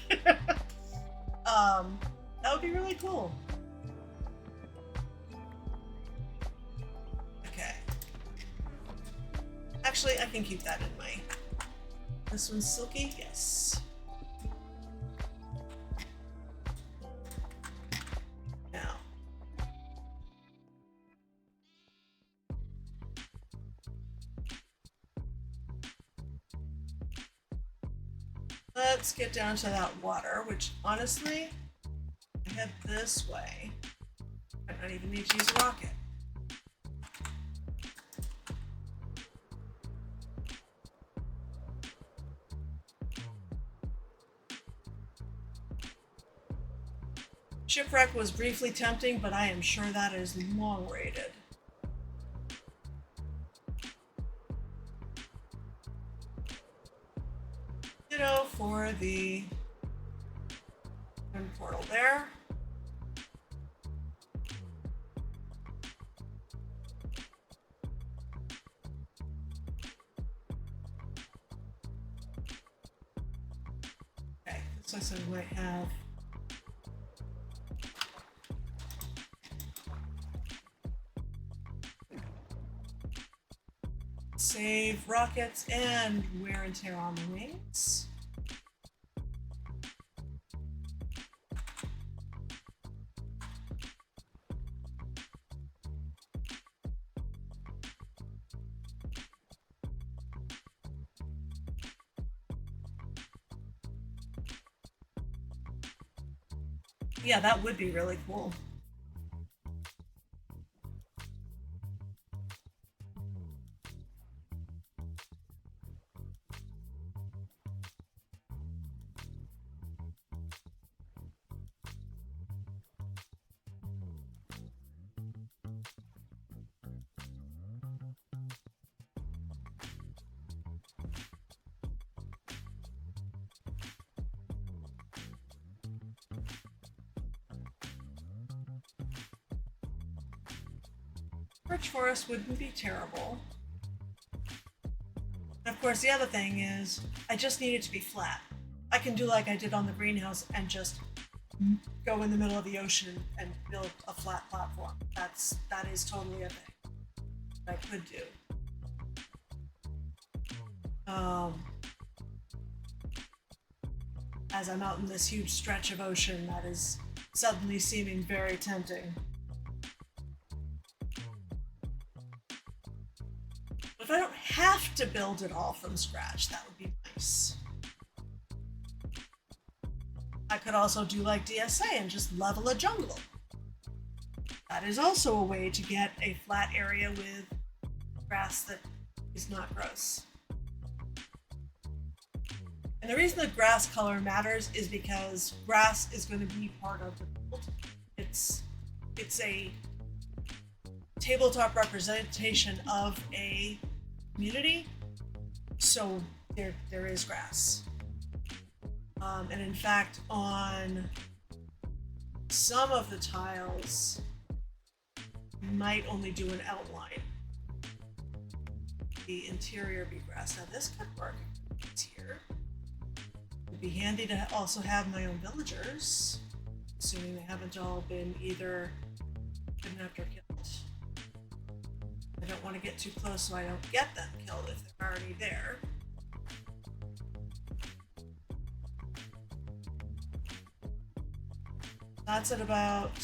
That would be really cool. Okay. Actually, I can keep that in my... This one's silky? Yes. Now. Let's get down to that water, which honestly, I head this way. I don't even need to use a rocket. Shipwreck was briefly tempting, but I am sure that is long rated. Ditto for the portal there. Okay, looks like I might have save rockets and wear and tear on the wings. Yeah, that would be really cool. Birch forest wouldn't be terrible. And of course, the other thing is, I just need it to be flat. I can do like I did on the greenhouse and just go in the middle of the ocean and build a flat platform. That is totally a thing that I could do. As I'm out in this huge stretch of ocean that is suddenly seeming very tempting. If I don't have to build it all from scratch, that would be nice. I could also do like DSA and just level a jungle. That is also a way to get a flat area with grass that is not gross. And the reason the grass color matters is because grass is going to be part of the build. It's a tabletop representation of a community, so there is grass. And in fact, on some of the tiles, you might only do an outline. The interior be grass. Now this could work. It's here. It'd be handy to also have my own villagers, assuming they haven't all been either kidnapped or killed. I don't want to get too close so I don't get them killed if they're already there. That's at about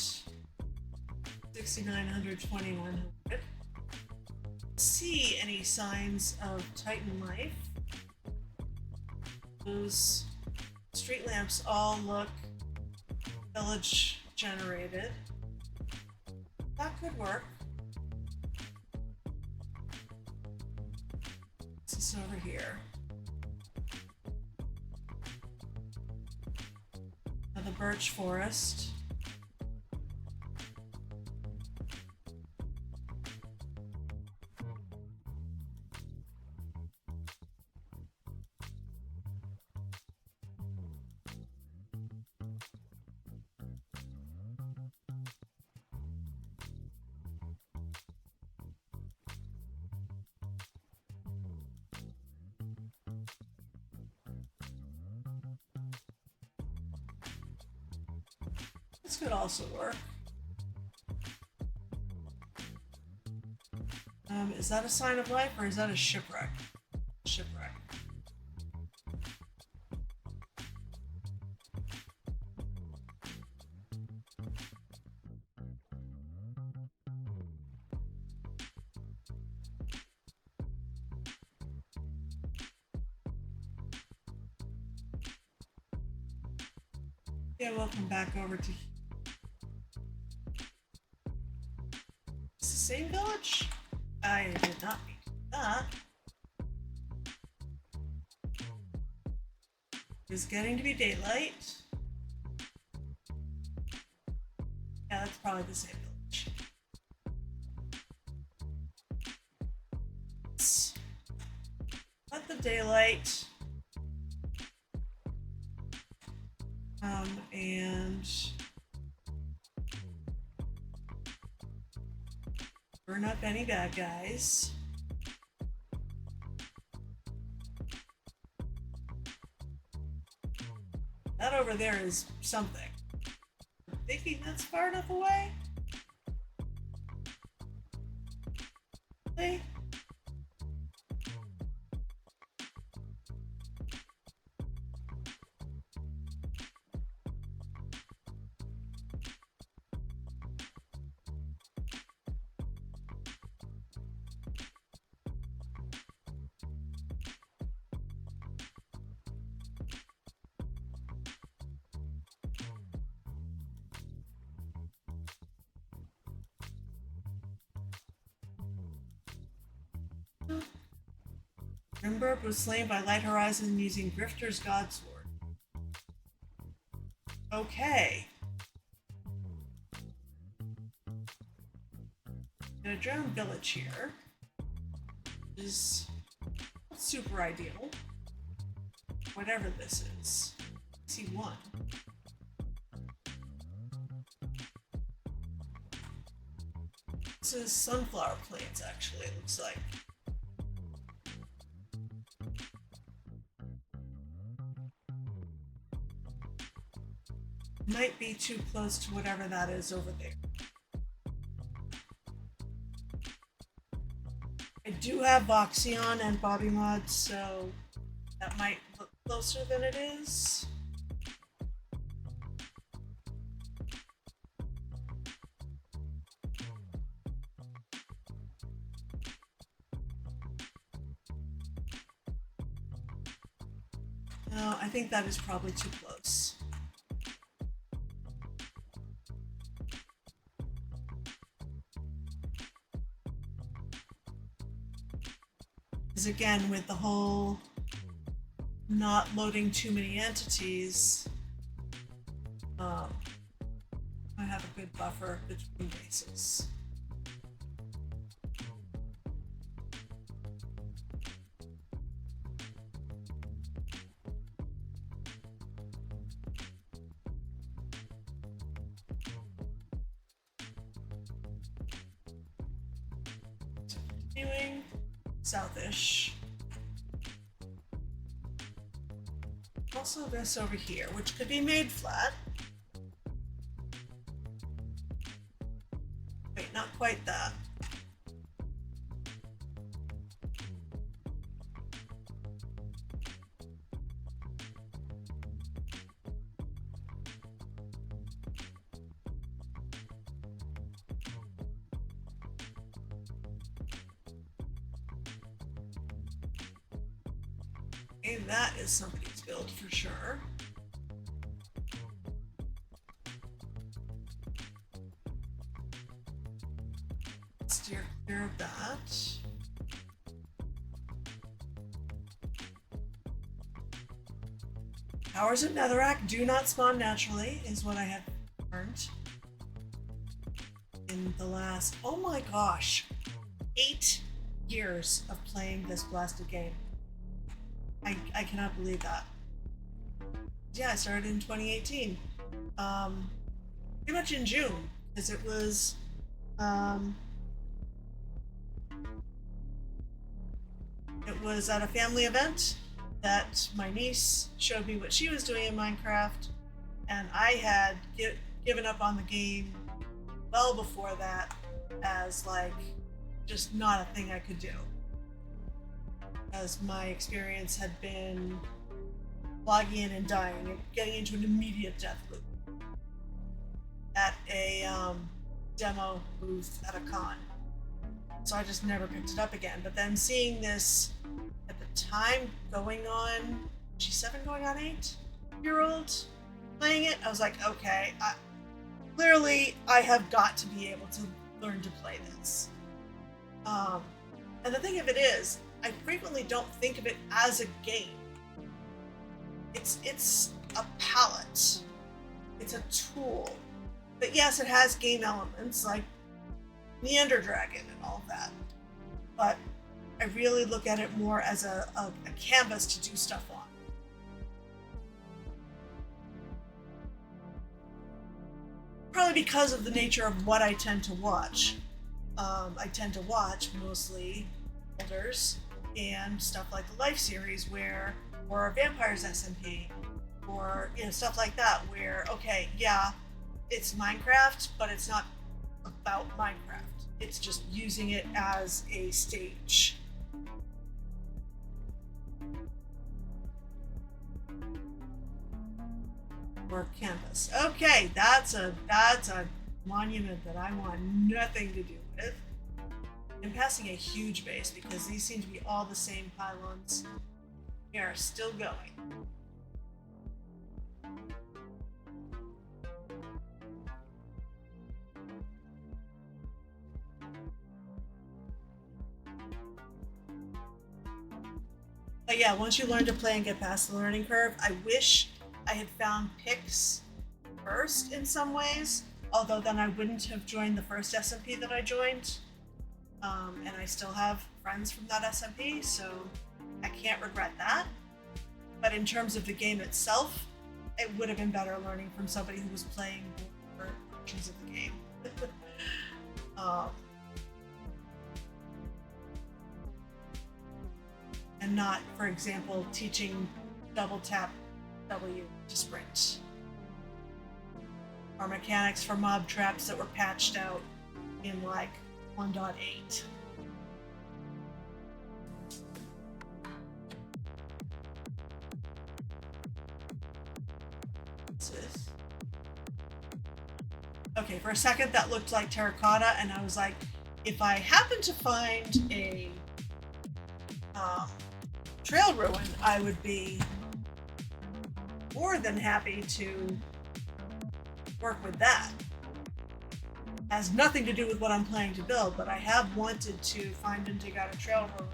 6,900, 2,100. See any signs of Titan life. Those street lamps all look village generated. That could work. What's this over here? Now the birch forest. This could also work. Is that a sign of life or is that a shipwreck? Shipwreck. Yeah, welcome back over to. It's the same village? I did not mean that. It's getting to be daylight. Yeah, that's probably the same village. Let's let the daylight. And burn up any bad guys. That over there is something. I'm thinking that's far enough away. Hey. Grimburp was slain by Light Horizon using Grifter's Godsword. Okay. Got a drone village here. Is not super ideal. Whatever this is. I see one. This This is sunflower plains, actually, it looks like. Might be too close to whatever that is over there. I do have Voxion and Bobby Mod, so that might look closer than it is. No, I think that is probably too close. Because again, with the whole not loading too many entities, I have a good buffer between bases. Continuing southish. Also this over here, which could be made flat. Wait, not quite that. And that is somebody's build for sure. Steer clear of that. Towers of Netherrack do not spawn naturally, is what I have learned in the last, oh my gosh, 8 years of playing this blasted game. I cannot believe that. Yeah, I started in 2018. Pretty much in June, because it was at a family event that my niece showed me what she was doing in Minecraft, and I had given up on the game well before that as like just not a thing I could do. As my experience had been logging in and dying and getting into an immediate death loop at a demo booth at a con. So I just never picked it up again. But then seeing this at the time going on, she's 7 going on 8-year-old playing it, I was like, okay, clearly I have got to be able to learn to play this. And the thing of it is, I frequently don't think of it as a game. It's a palette. It's a tool. But yes, it has game elements like Neander Dragon and all of that. But I really look at it more as a canvas to do stuff on. Probably because of the nature of what I tend to watch. I tend to watch mostly builders and stuff like the Life series or Vampires SMP, or stuff like that where, okay, yeah, it's Minecraft, but it's not about Minecraft. It's just using it as a stage. Or canvas. Okay, that's a monument that I want nothing to do with. I'm passing a huge base because these seem to be all the same pylons. We are still going. But yeah, once you learn to play and get past the learning curve, I wish I had found picks first in some ways, although then I wouldn't have joined the first SMP that I joined. And I still have friends from that SMP, so I can't regret that. But in terms of the game itself, it would have been better learning from somebody who was playing different versions of the game. and not, for example, teaching double tap W to sprint. Or mechanics for mob traps that were patched out in like 1.8. What's this? Okay, for a second that looked like terracotta, and I was like, if I happen to find a trail ruin, I would be more than happy to work with that. Has nothing to do with what I'm planning to build, but I have wanted to find and dig out a trail ruin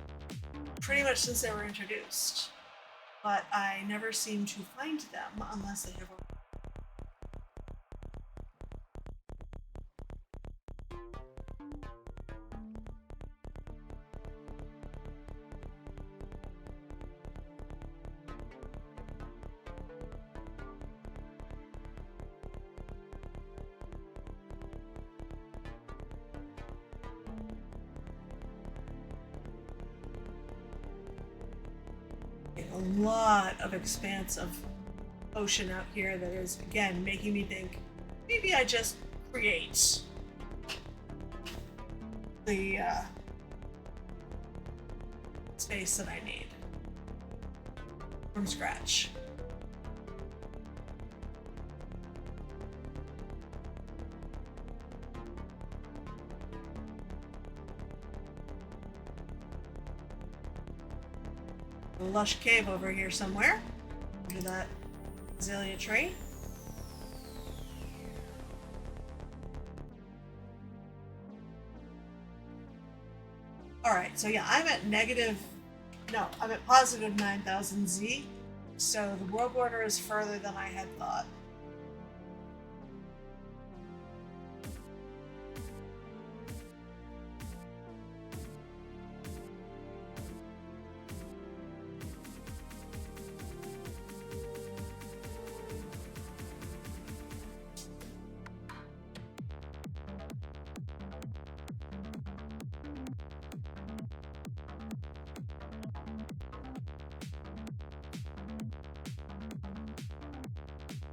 pretty much since they were introduced. But I never seem to find them unless they have a lot of expanse of ocean out here that is, again, making me think maybe I just create the space that I need from scratch. A lush cave over here somewhere. Under that azalea tree. Alright, so yeah, I'm at positive 9,000 Z. So the world border is further than I had thought.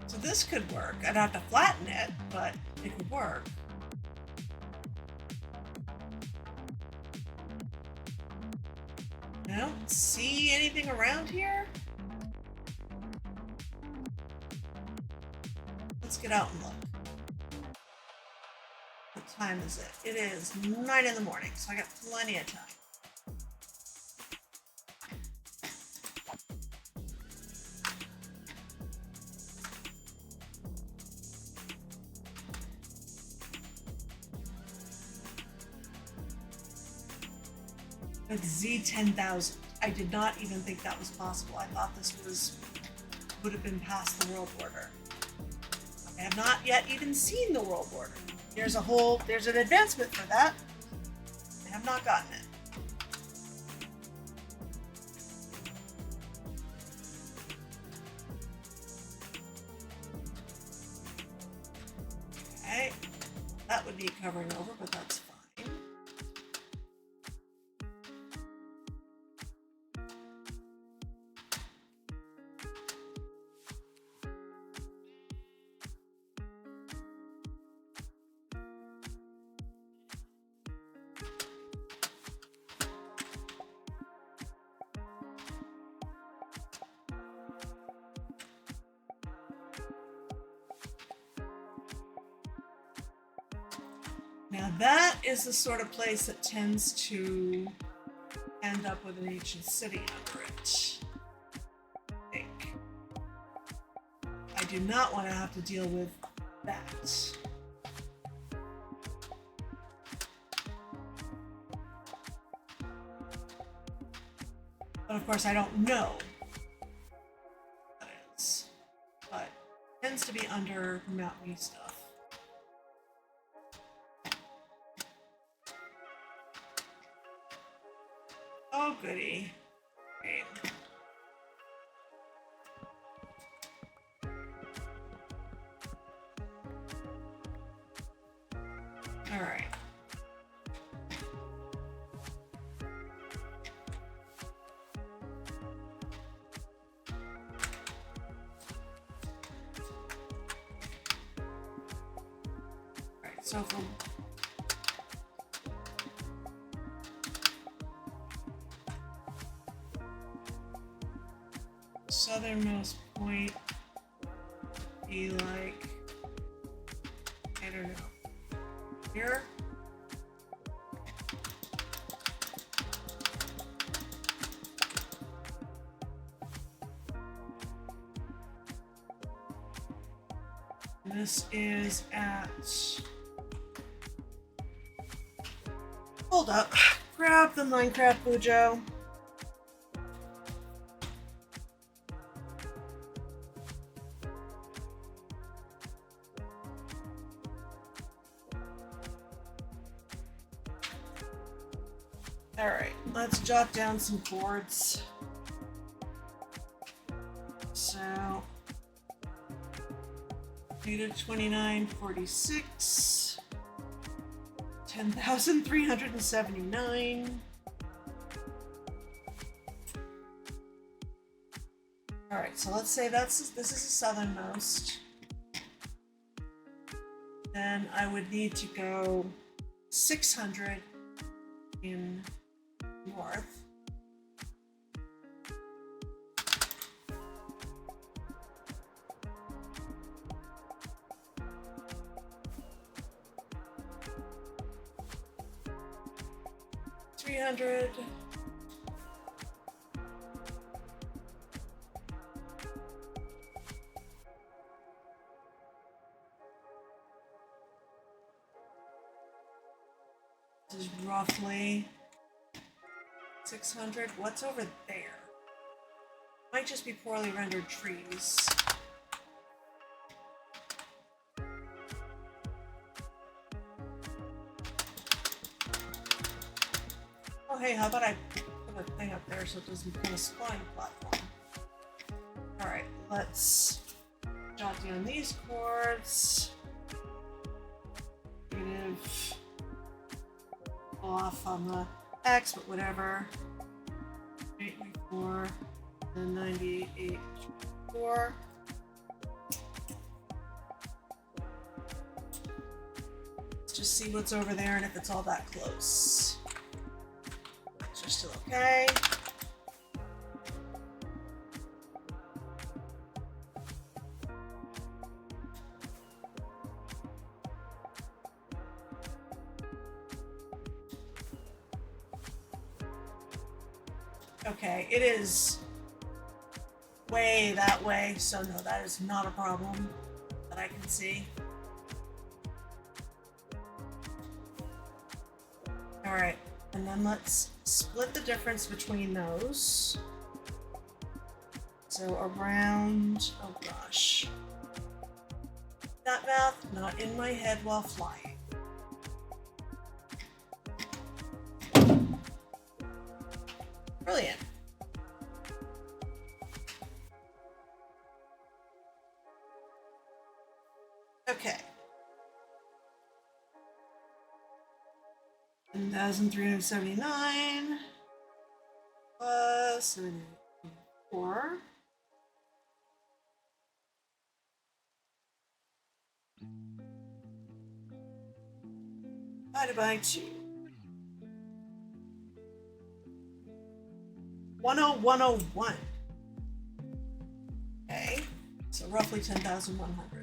So this could work. I'd have to flatten it, but it could work. I don't see anything around here. Let's get out and look. What time is it? It is 9 in the morning, so I got plenty of time. With Z10,000. I did not even think that was possible. I thought this would have been past the world border. I have not yet even seen the world border. There's an advancement for that. I have not gotten it. Okay, that would need covering over, but that's fine. Now that is the sort of place that tends to end up with an ancient city under it. I think. I do not want to have to deal with that. But of course I don't know what that is. But it tends to be under mountainy stuff. Oh, goody. Great. All right. so from southernmost point be like, I don't know, here. This is at, hold up, grab the Minecraft Bujo. All right, let's jot down some chords. So, -2946, 10,379. All right, so let's say this is the southernmost. Then I would need to go 600 in north. $300. This is roughly 600. What's over there? Might just be poorly rendered trees. Oh hey, how about I put a thing up there so it doesn't become a spawning platform? Alright, let's jot down these chords. Negative off on the X, but whatever. 8.4 and 98.4. Let's just see what's over there and if it's all that close. Are still okay. Okay, it is way that way, so no, that is not a problem that I can see. All right, and then let's split the difference between those. So around, oh gosh. That math not in my head while flying. Brilliant. Okay. 1,379 plus 784. Divided by 2. 10101. Okay, so roughly 10,100.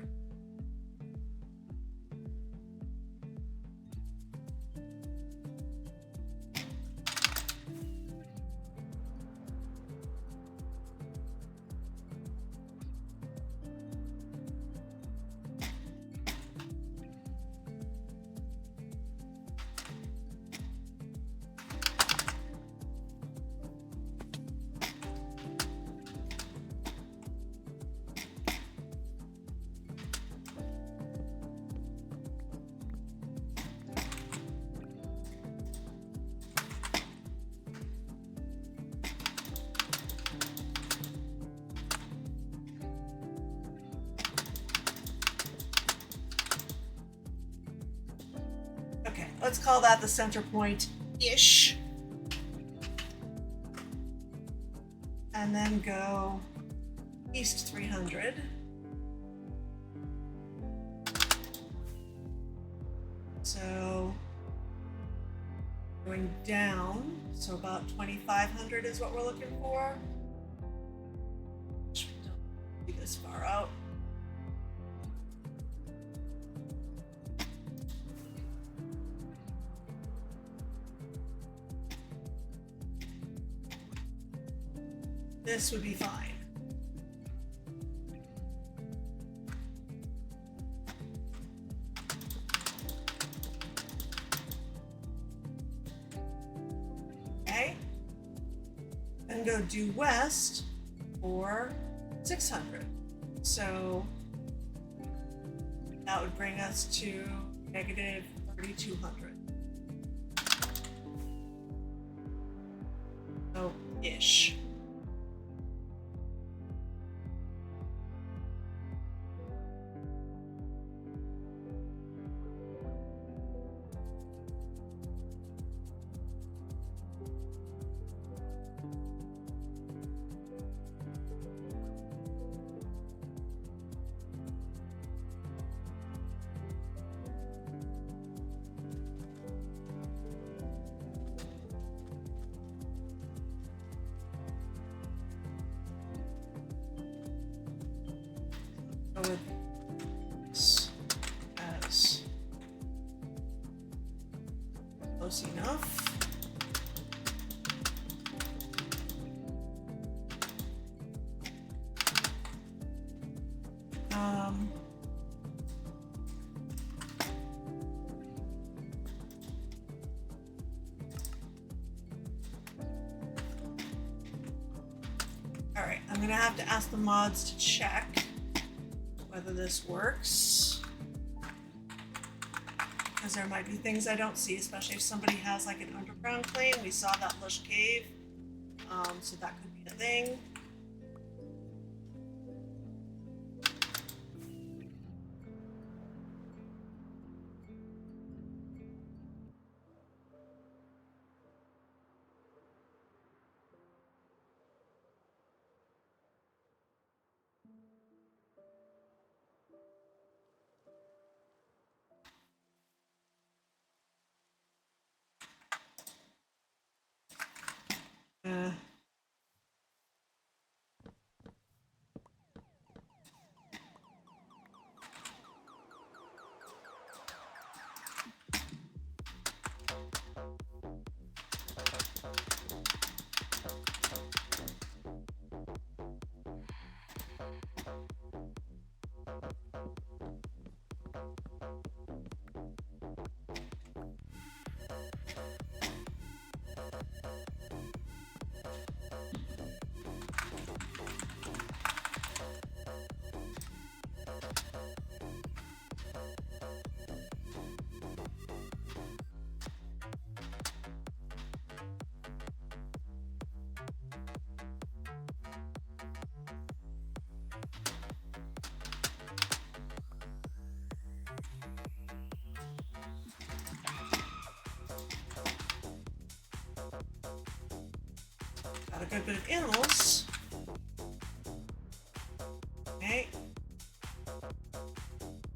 Let's call that the center point-ish. And then go east 300. So going down, so about 2,500 is what we're looking for. Don't be this far out. This would be fine. Okay. And go due west for 600. So that would bring us to negative 3,200. So ish. Go with this as close enough. All right, I'm gonna have to ask the mods to check whether this works, because there might be things I don't see, especially if somebody has like an underground claim. We saw that lush cave, so that could be a thing. Got a good bit of animals. Okay.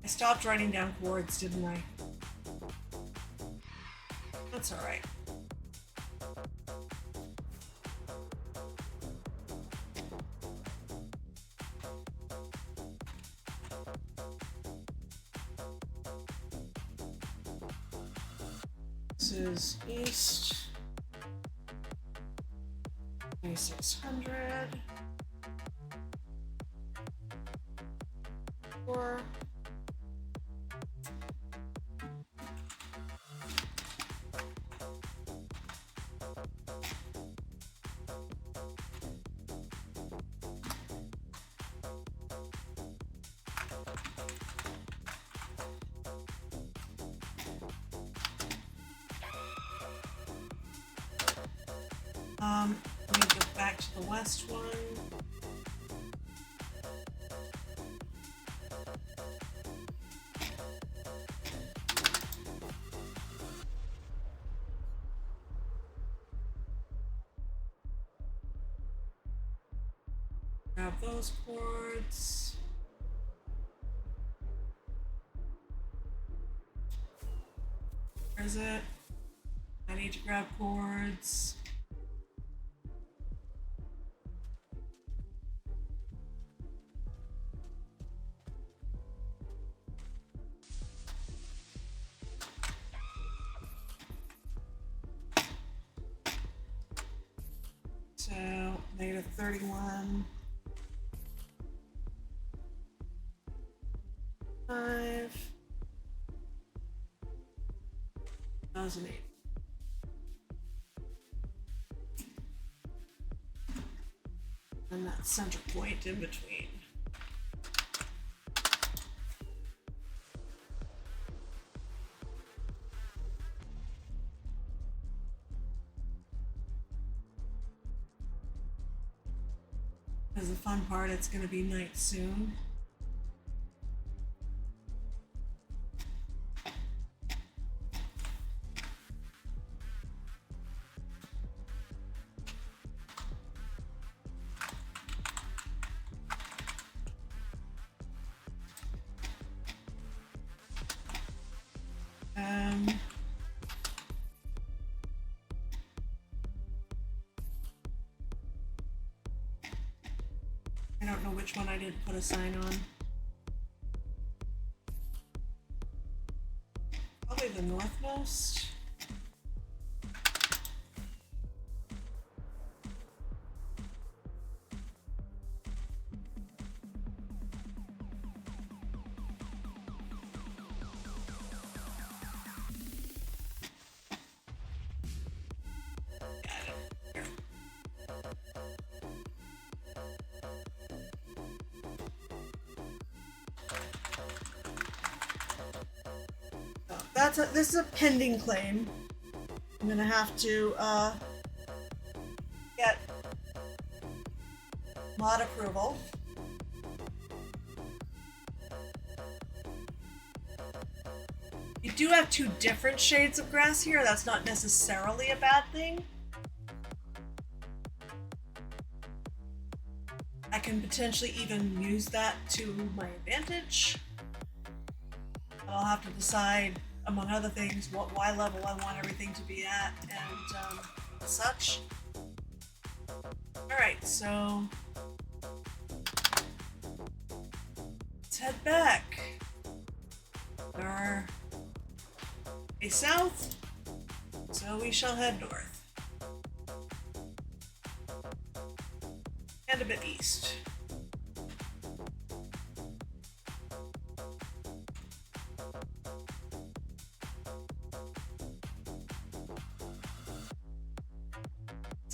I stopped writing down chords, didn't I? That's all right. This is east. 2,600. 4. Let me go back to the west one. Grab those cords. Where is it? I need to grab cords. So, -31. 5. 2008. And that center point in between. Because the fun part, it's going to be night soon. I don't know which one I didn't put a sign on. Probably the northmost. This is a pending claim. I'm gonna have to get mod approval. You do have 2 different shades of grass here. That's not necessarily a bad thing. I can potentially even use that to my advantage. But I'll have to decide, among other things, what Y level I want everything to be at and such. Alright, so let's head back. We are a south, so we shall head north. And a bit east.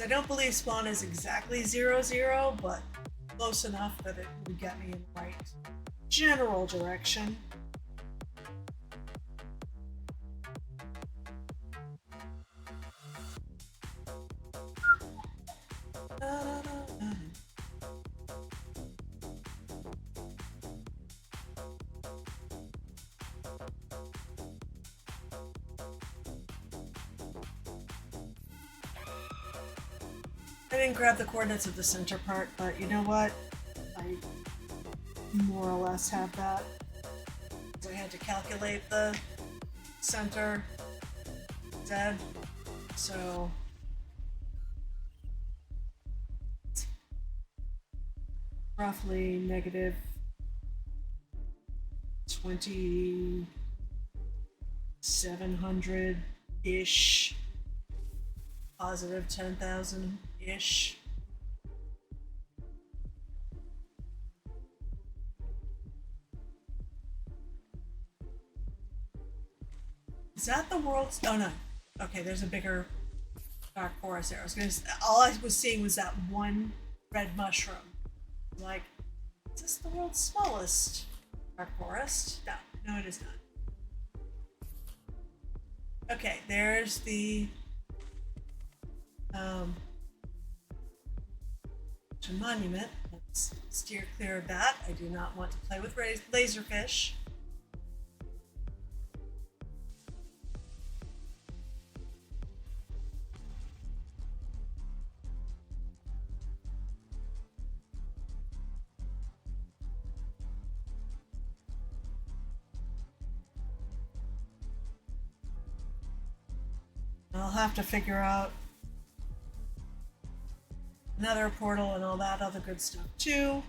I don't believe spawn is exactly 0-0, but close enough that it would get me in the right general direction. I didn't grab the coordinates of the center part, but you know what? I more or less have that. So I had to calculate the center Z, so roughly negative 2,700-ish, positive 10,000-ish. Is that the world's? Oh no. Okay, there's a bigger dark forest there. All I was seeing was that one red mushroom. Like, is this the world's smallest dark forest? No, it is not. Okay, there's the monument. Let's steer clear of that. I do not want to play with laserfish. I'll have to figure out another portal and all that other good stuff too.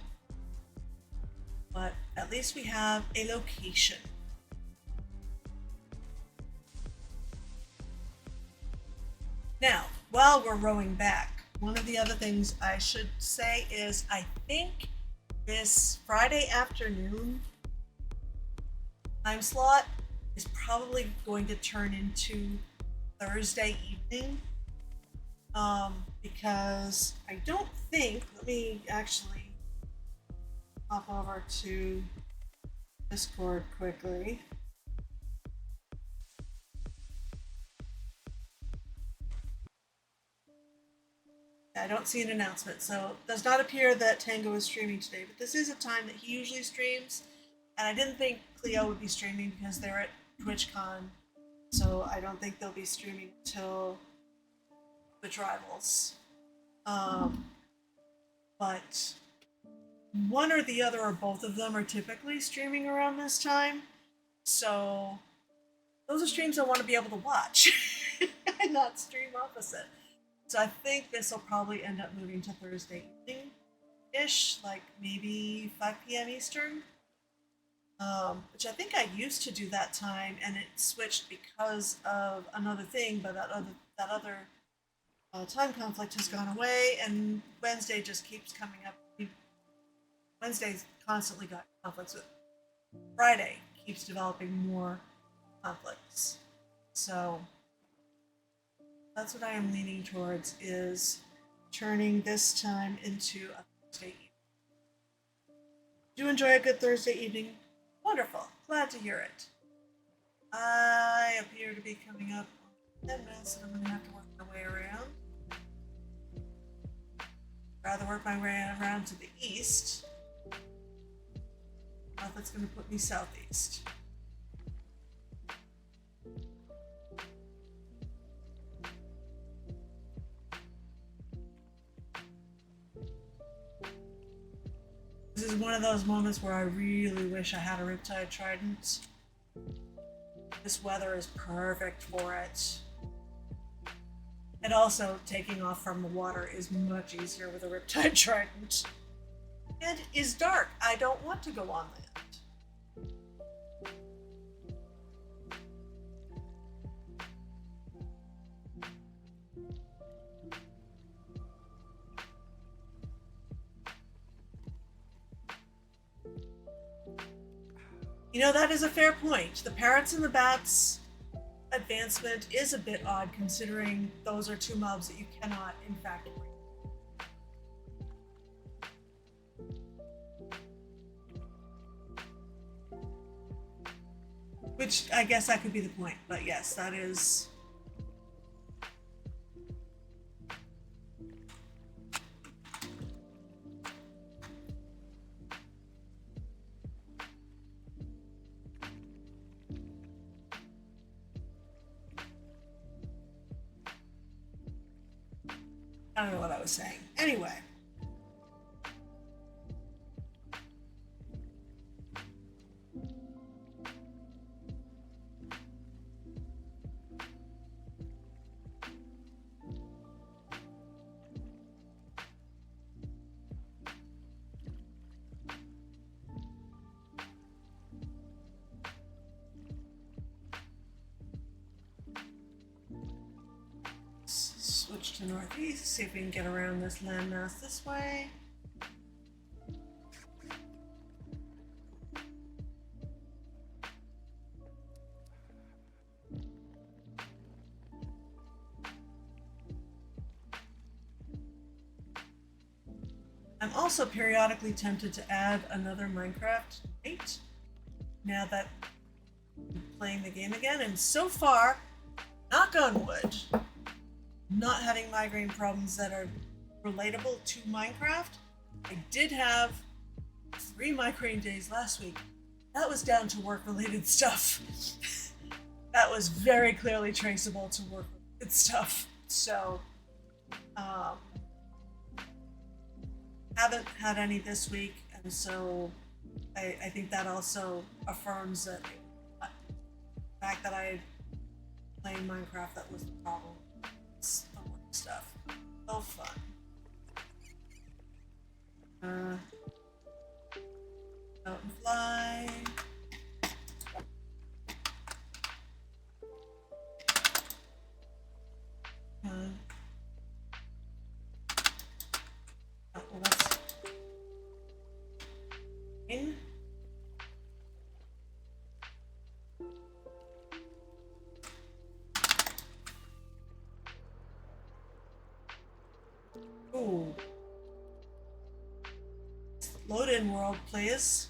But at least we have a location. Now, while we're rowing back, one of the other things I should say is I think this Friday afternoon time slot is probably going to turn into Thursday evening. Because I don't think, let me actually hop over to Discord quickly. I don't see an announcement, so it does not appear that Tango is streaming today, but this is a time that he usually streams, and I didn't think Cleo would be streaming because they're at TwitchCon, so I don't think they'll be streaming until Twitch Rivals. But one or the other or both of them are typically streaming around this time, so those are streams I want to be able to watch and not stream opposite. So I think this will probably end up moving to Thursday evening-ish, like maybe 5 p.m. Eastern, which I think I used to do that time, and it switched because of another thing, but that other time conflict has gone away, and Wednesday just keeps coming up. Wednesday's constantly got conflicts with Friday keeps developing more conflicts. So that's what I am leaning towards, is turning this time into a Thursday evening. Do you enjoy a good Thursday evening? Wonderful. Glad to hear it. I appear to be coming up on 10 minutes, and I'm going to have to work my way around. Rather work my way around to the east. Well, that's going to put me southeast. This is one of those moments where I really wish I had a Riptide Trident. This weather is perfect for it. And also, taking off from the water is much easier with a Riptide Trident. And it is dark. I don't want to go on land. You know, that is a fair point. The Parrots and the Bats advancement is a bit odd, considering those are two mobs that you cannot, in fact, break. Which, I guess that could be the point, but yes, that is... I don't know what I was saying. Anyway. Switch to northeast, see if we can get around this landmass this way. I'm also periodically tempted to add another Minecraft night now that I'm playing the game again, and so far, knock on wood, not having migraine problems that are relatable to Minecraft. I did have 3 migraine days last week. That was down to work-related stuff. That was very clearly traceable to work-related stuff. So, haven't had any this week, and so I think that also affirms that the fact that I playing Minecraft that was the problem. It's the work stuff. So fun. Out and fly. Oh, well, that's in. Ooh. Load in world, please.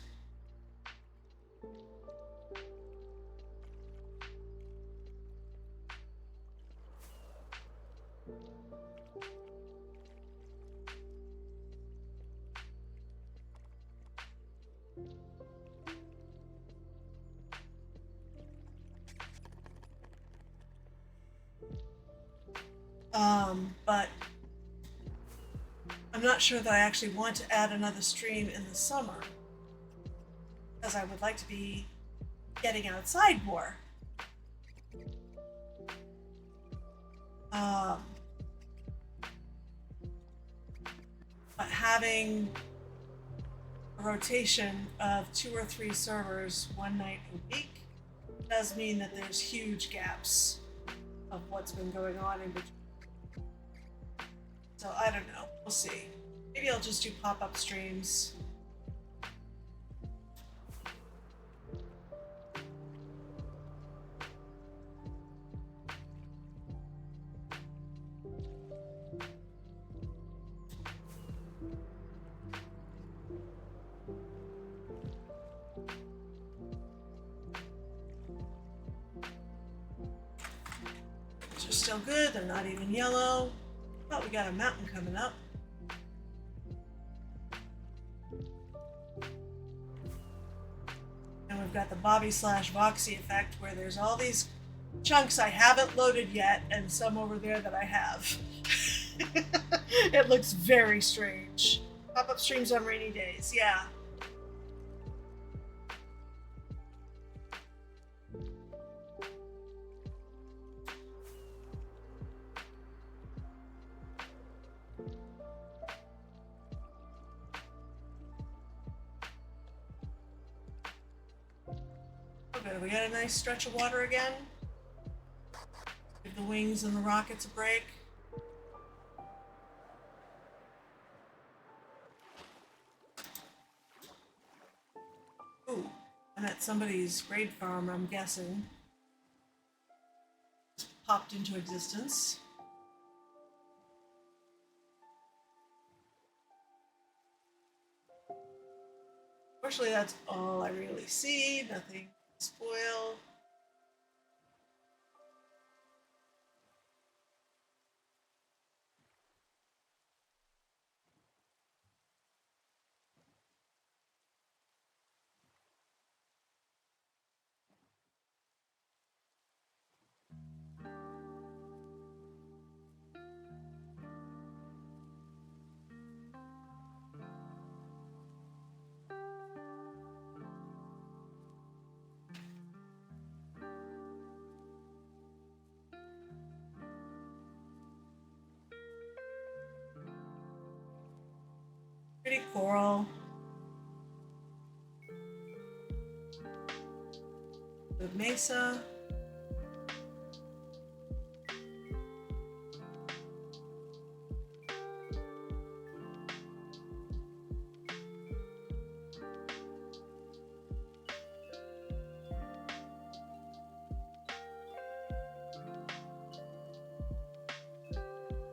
But I'm not sure that I actually want to add another stream in the summer, because I would like to be getting outside more. But having a rotation of 2 or 3 servers one night a week does mean that there's huge gaps of what's been going on in between. So I don't know. We'll see. Maybe I'll just do pop-up streams. These are still good. They're not even yellow. Oh, we got a mountain coming up. And we've got the Bobby/Voxy effect, where there's all these chunks I haven't loaded yet and some over there that I have. It looks very strange. Pop-up streams on rainy days, yeah. Okay, we got a nice stretch of water again. Give the wings and the rockets a break. Ooh, I'm at somebody's raid farm, I'm guessing. Just popped into existence. Fortunately, that's all I really see. Nothing to spoil. Pretty coral. Good mesa.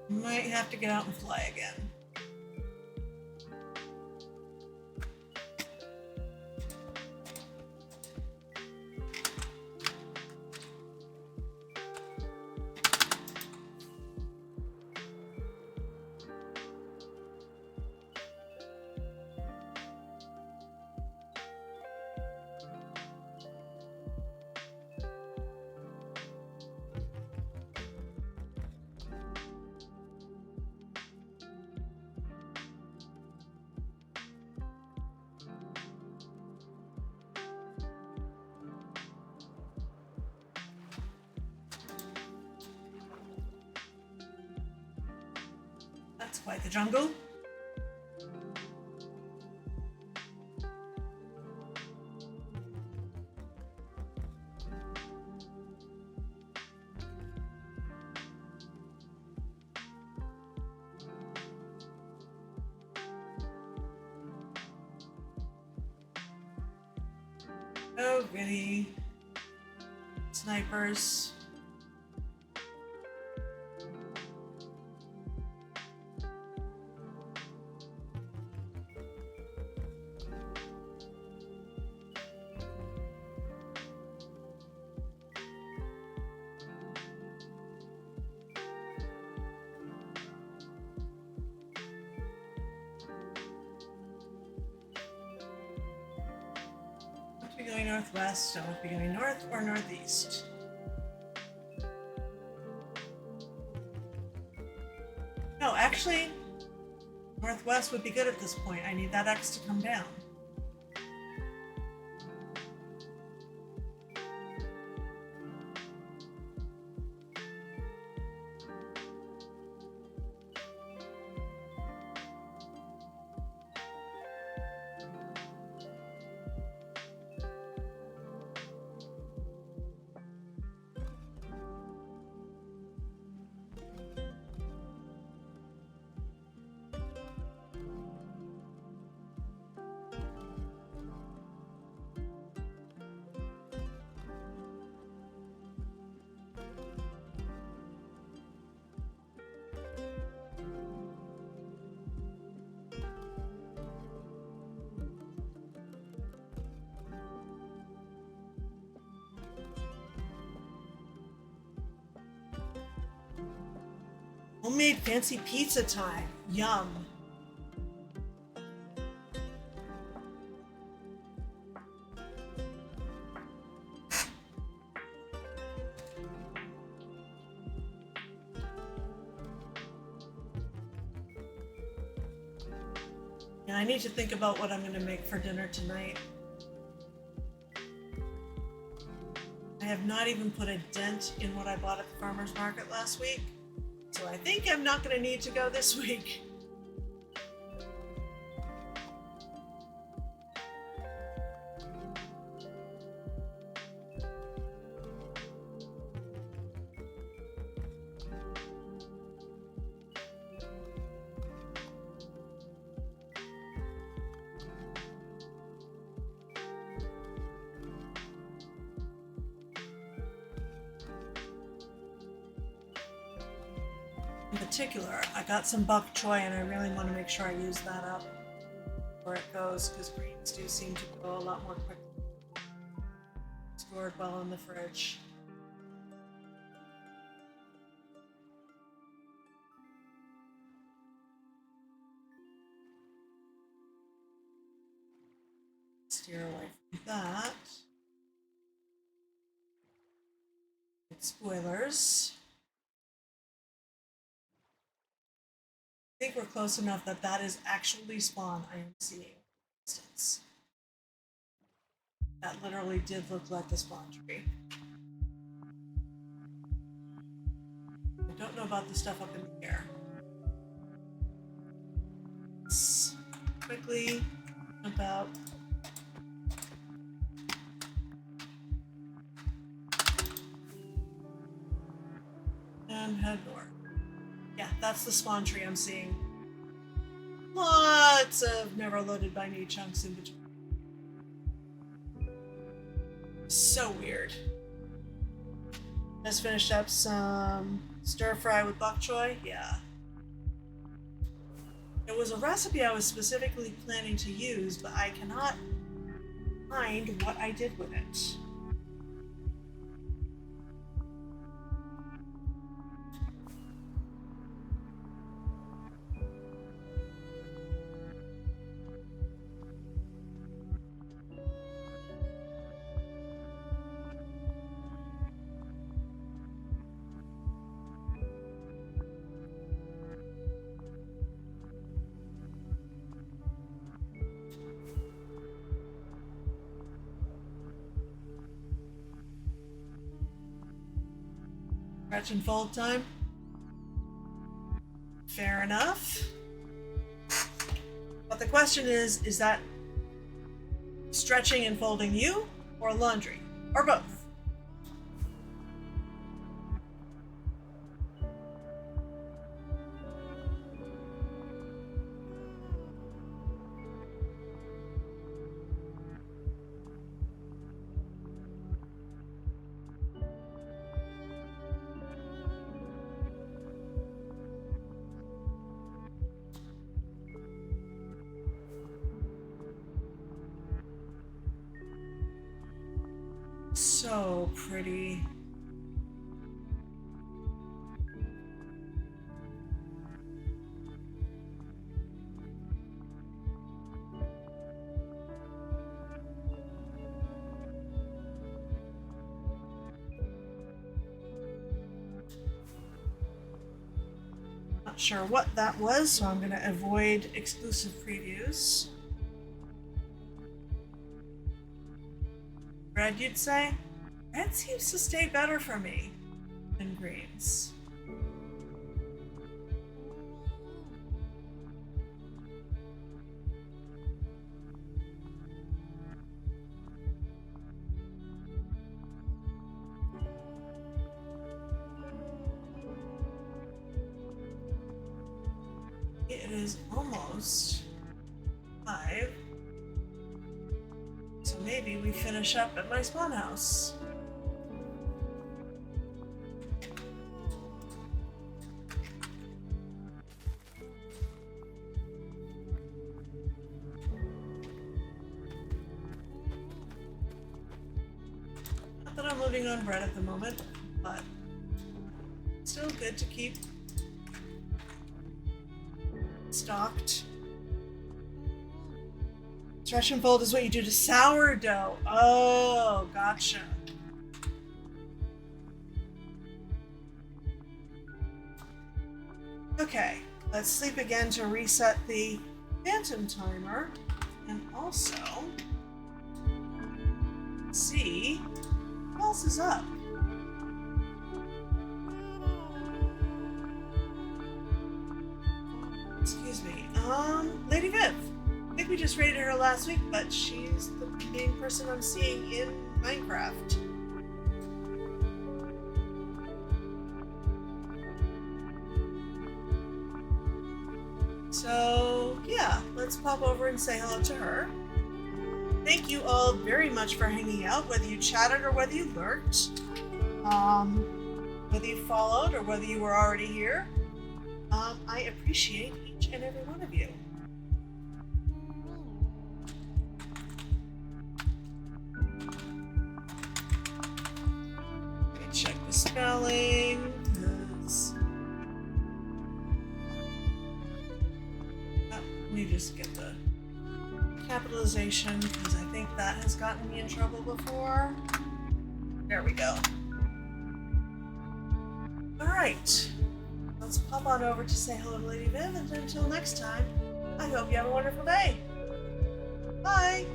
Might have to get out and fly again. quite the jungle. Oh, goody. Snipers. Going northwest, so we'll be going north or northeast. No, actually, northwest would be good at this point. I need that X to come down. Homemade fancy pizza time. Yum. Yeah, I need to think about what I'm going to make for dinner tonight. I have not even put a dent in what I bought at the farmer's market last week. So I think I'm not going to need to go this week. In particular, I got some bok choy and I really want to make sure I use that up before it goes, because greens do seem to go a lot more quickly. Stored well in the fridge. Steer away from that. Get spoilers. I think we're close enough that that is actually spawn I am seeing. For instance, that literally did look like the spawn tree. I don't know about the stuff up in the air. Let's quickly jump out. And head north. Yeah, that's the spawn tree I'm seeing. Lots of never loaded by me chunks in between. So weird. Just finished up some stir fry with bok choy. Yeah. It was a recipe I was specifically planning to use, but I cannot find what I did with it. Stretch and fold time. fair enough. But the question is that stretching and folding you, or laundry, or both? So pretty. Not sure what that was, so I'm going to avoid exclusive previews. Red, you'd say? Red seems to stay better for me than greens. It is almost 5. So maybe we finish up at my spawn house. Not that I'm living on bread at the moment, but still good to keep stocked. Stretch and fold is what you do to sourdough. Oh, gotcha. Okay, let's sleep again to reset the phantom timer, and also see what else is up. Excuse me. Lady Viv. I think we just raided her last week, but she's the main person I'm seeing in Minecraft. So, yeah, let's pop over and say hello to her. Thank you all very much for hanging out, whether you chatted or whether you lurked. Whether you followed or whether you were already here. I appreciate each and every one of you. Let me check the spelling, because... let me just get the capitalization, because I think that has gotten me in trouble before. There we go. Alright. Let's pop on over to say hello to Lady Viv, and until next time, I hope you have a wonderful day. Bye!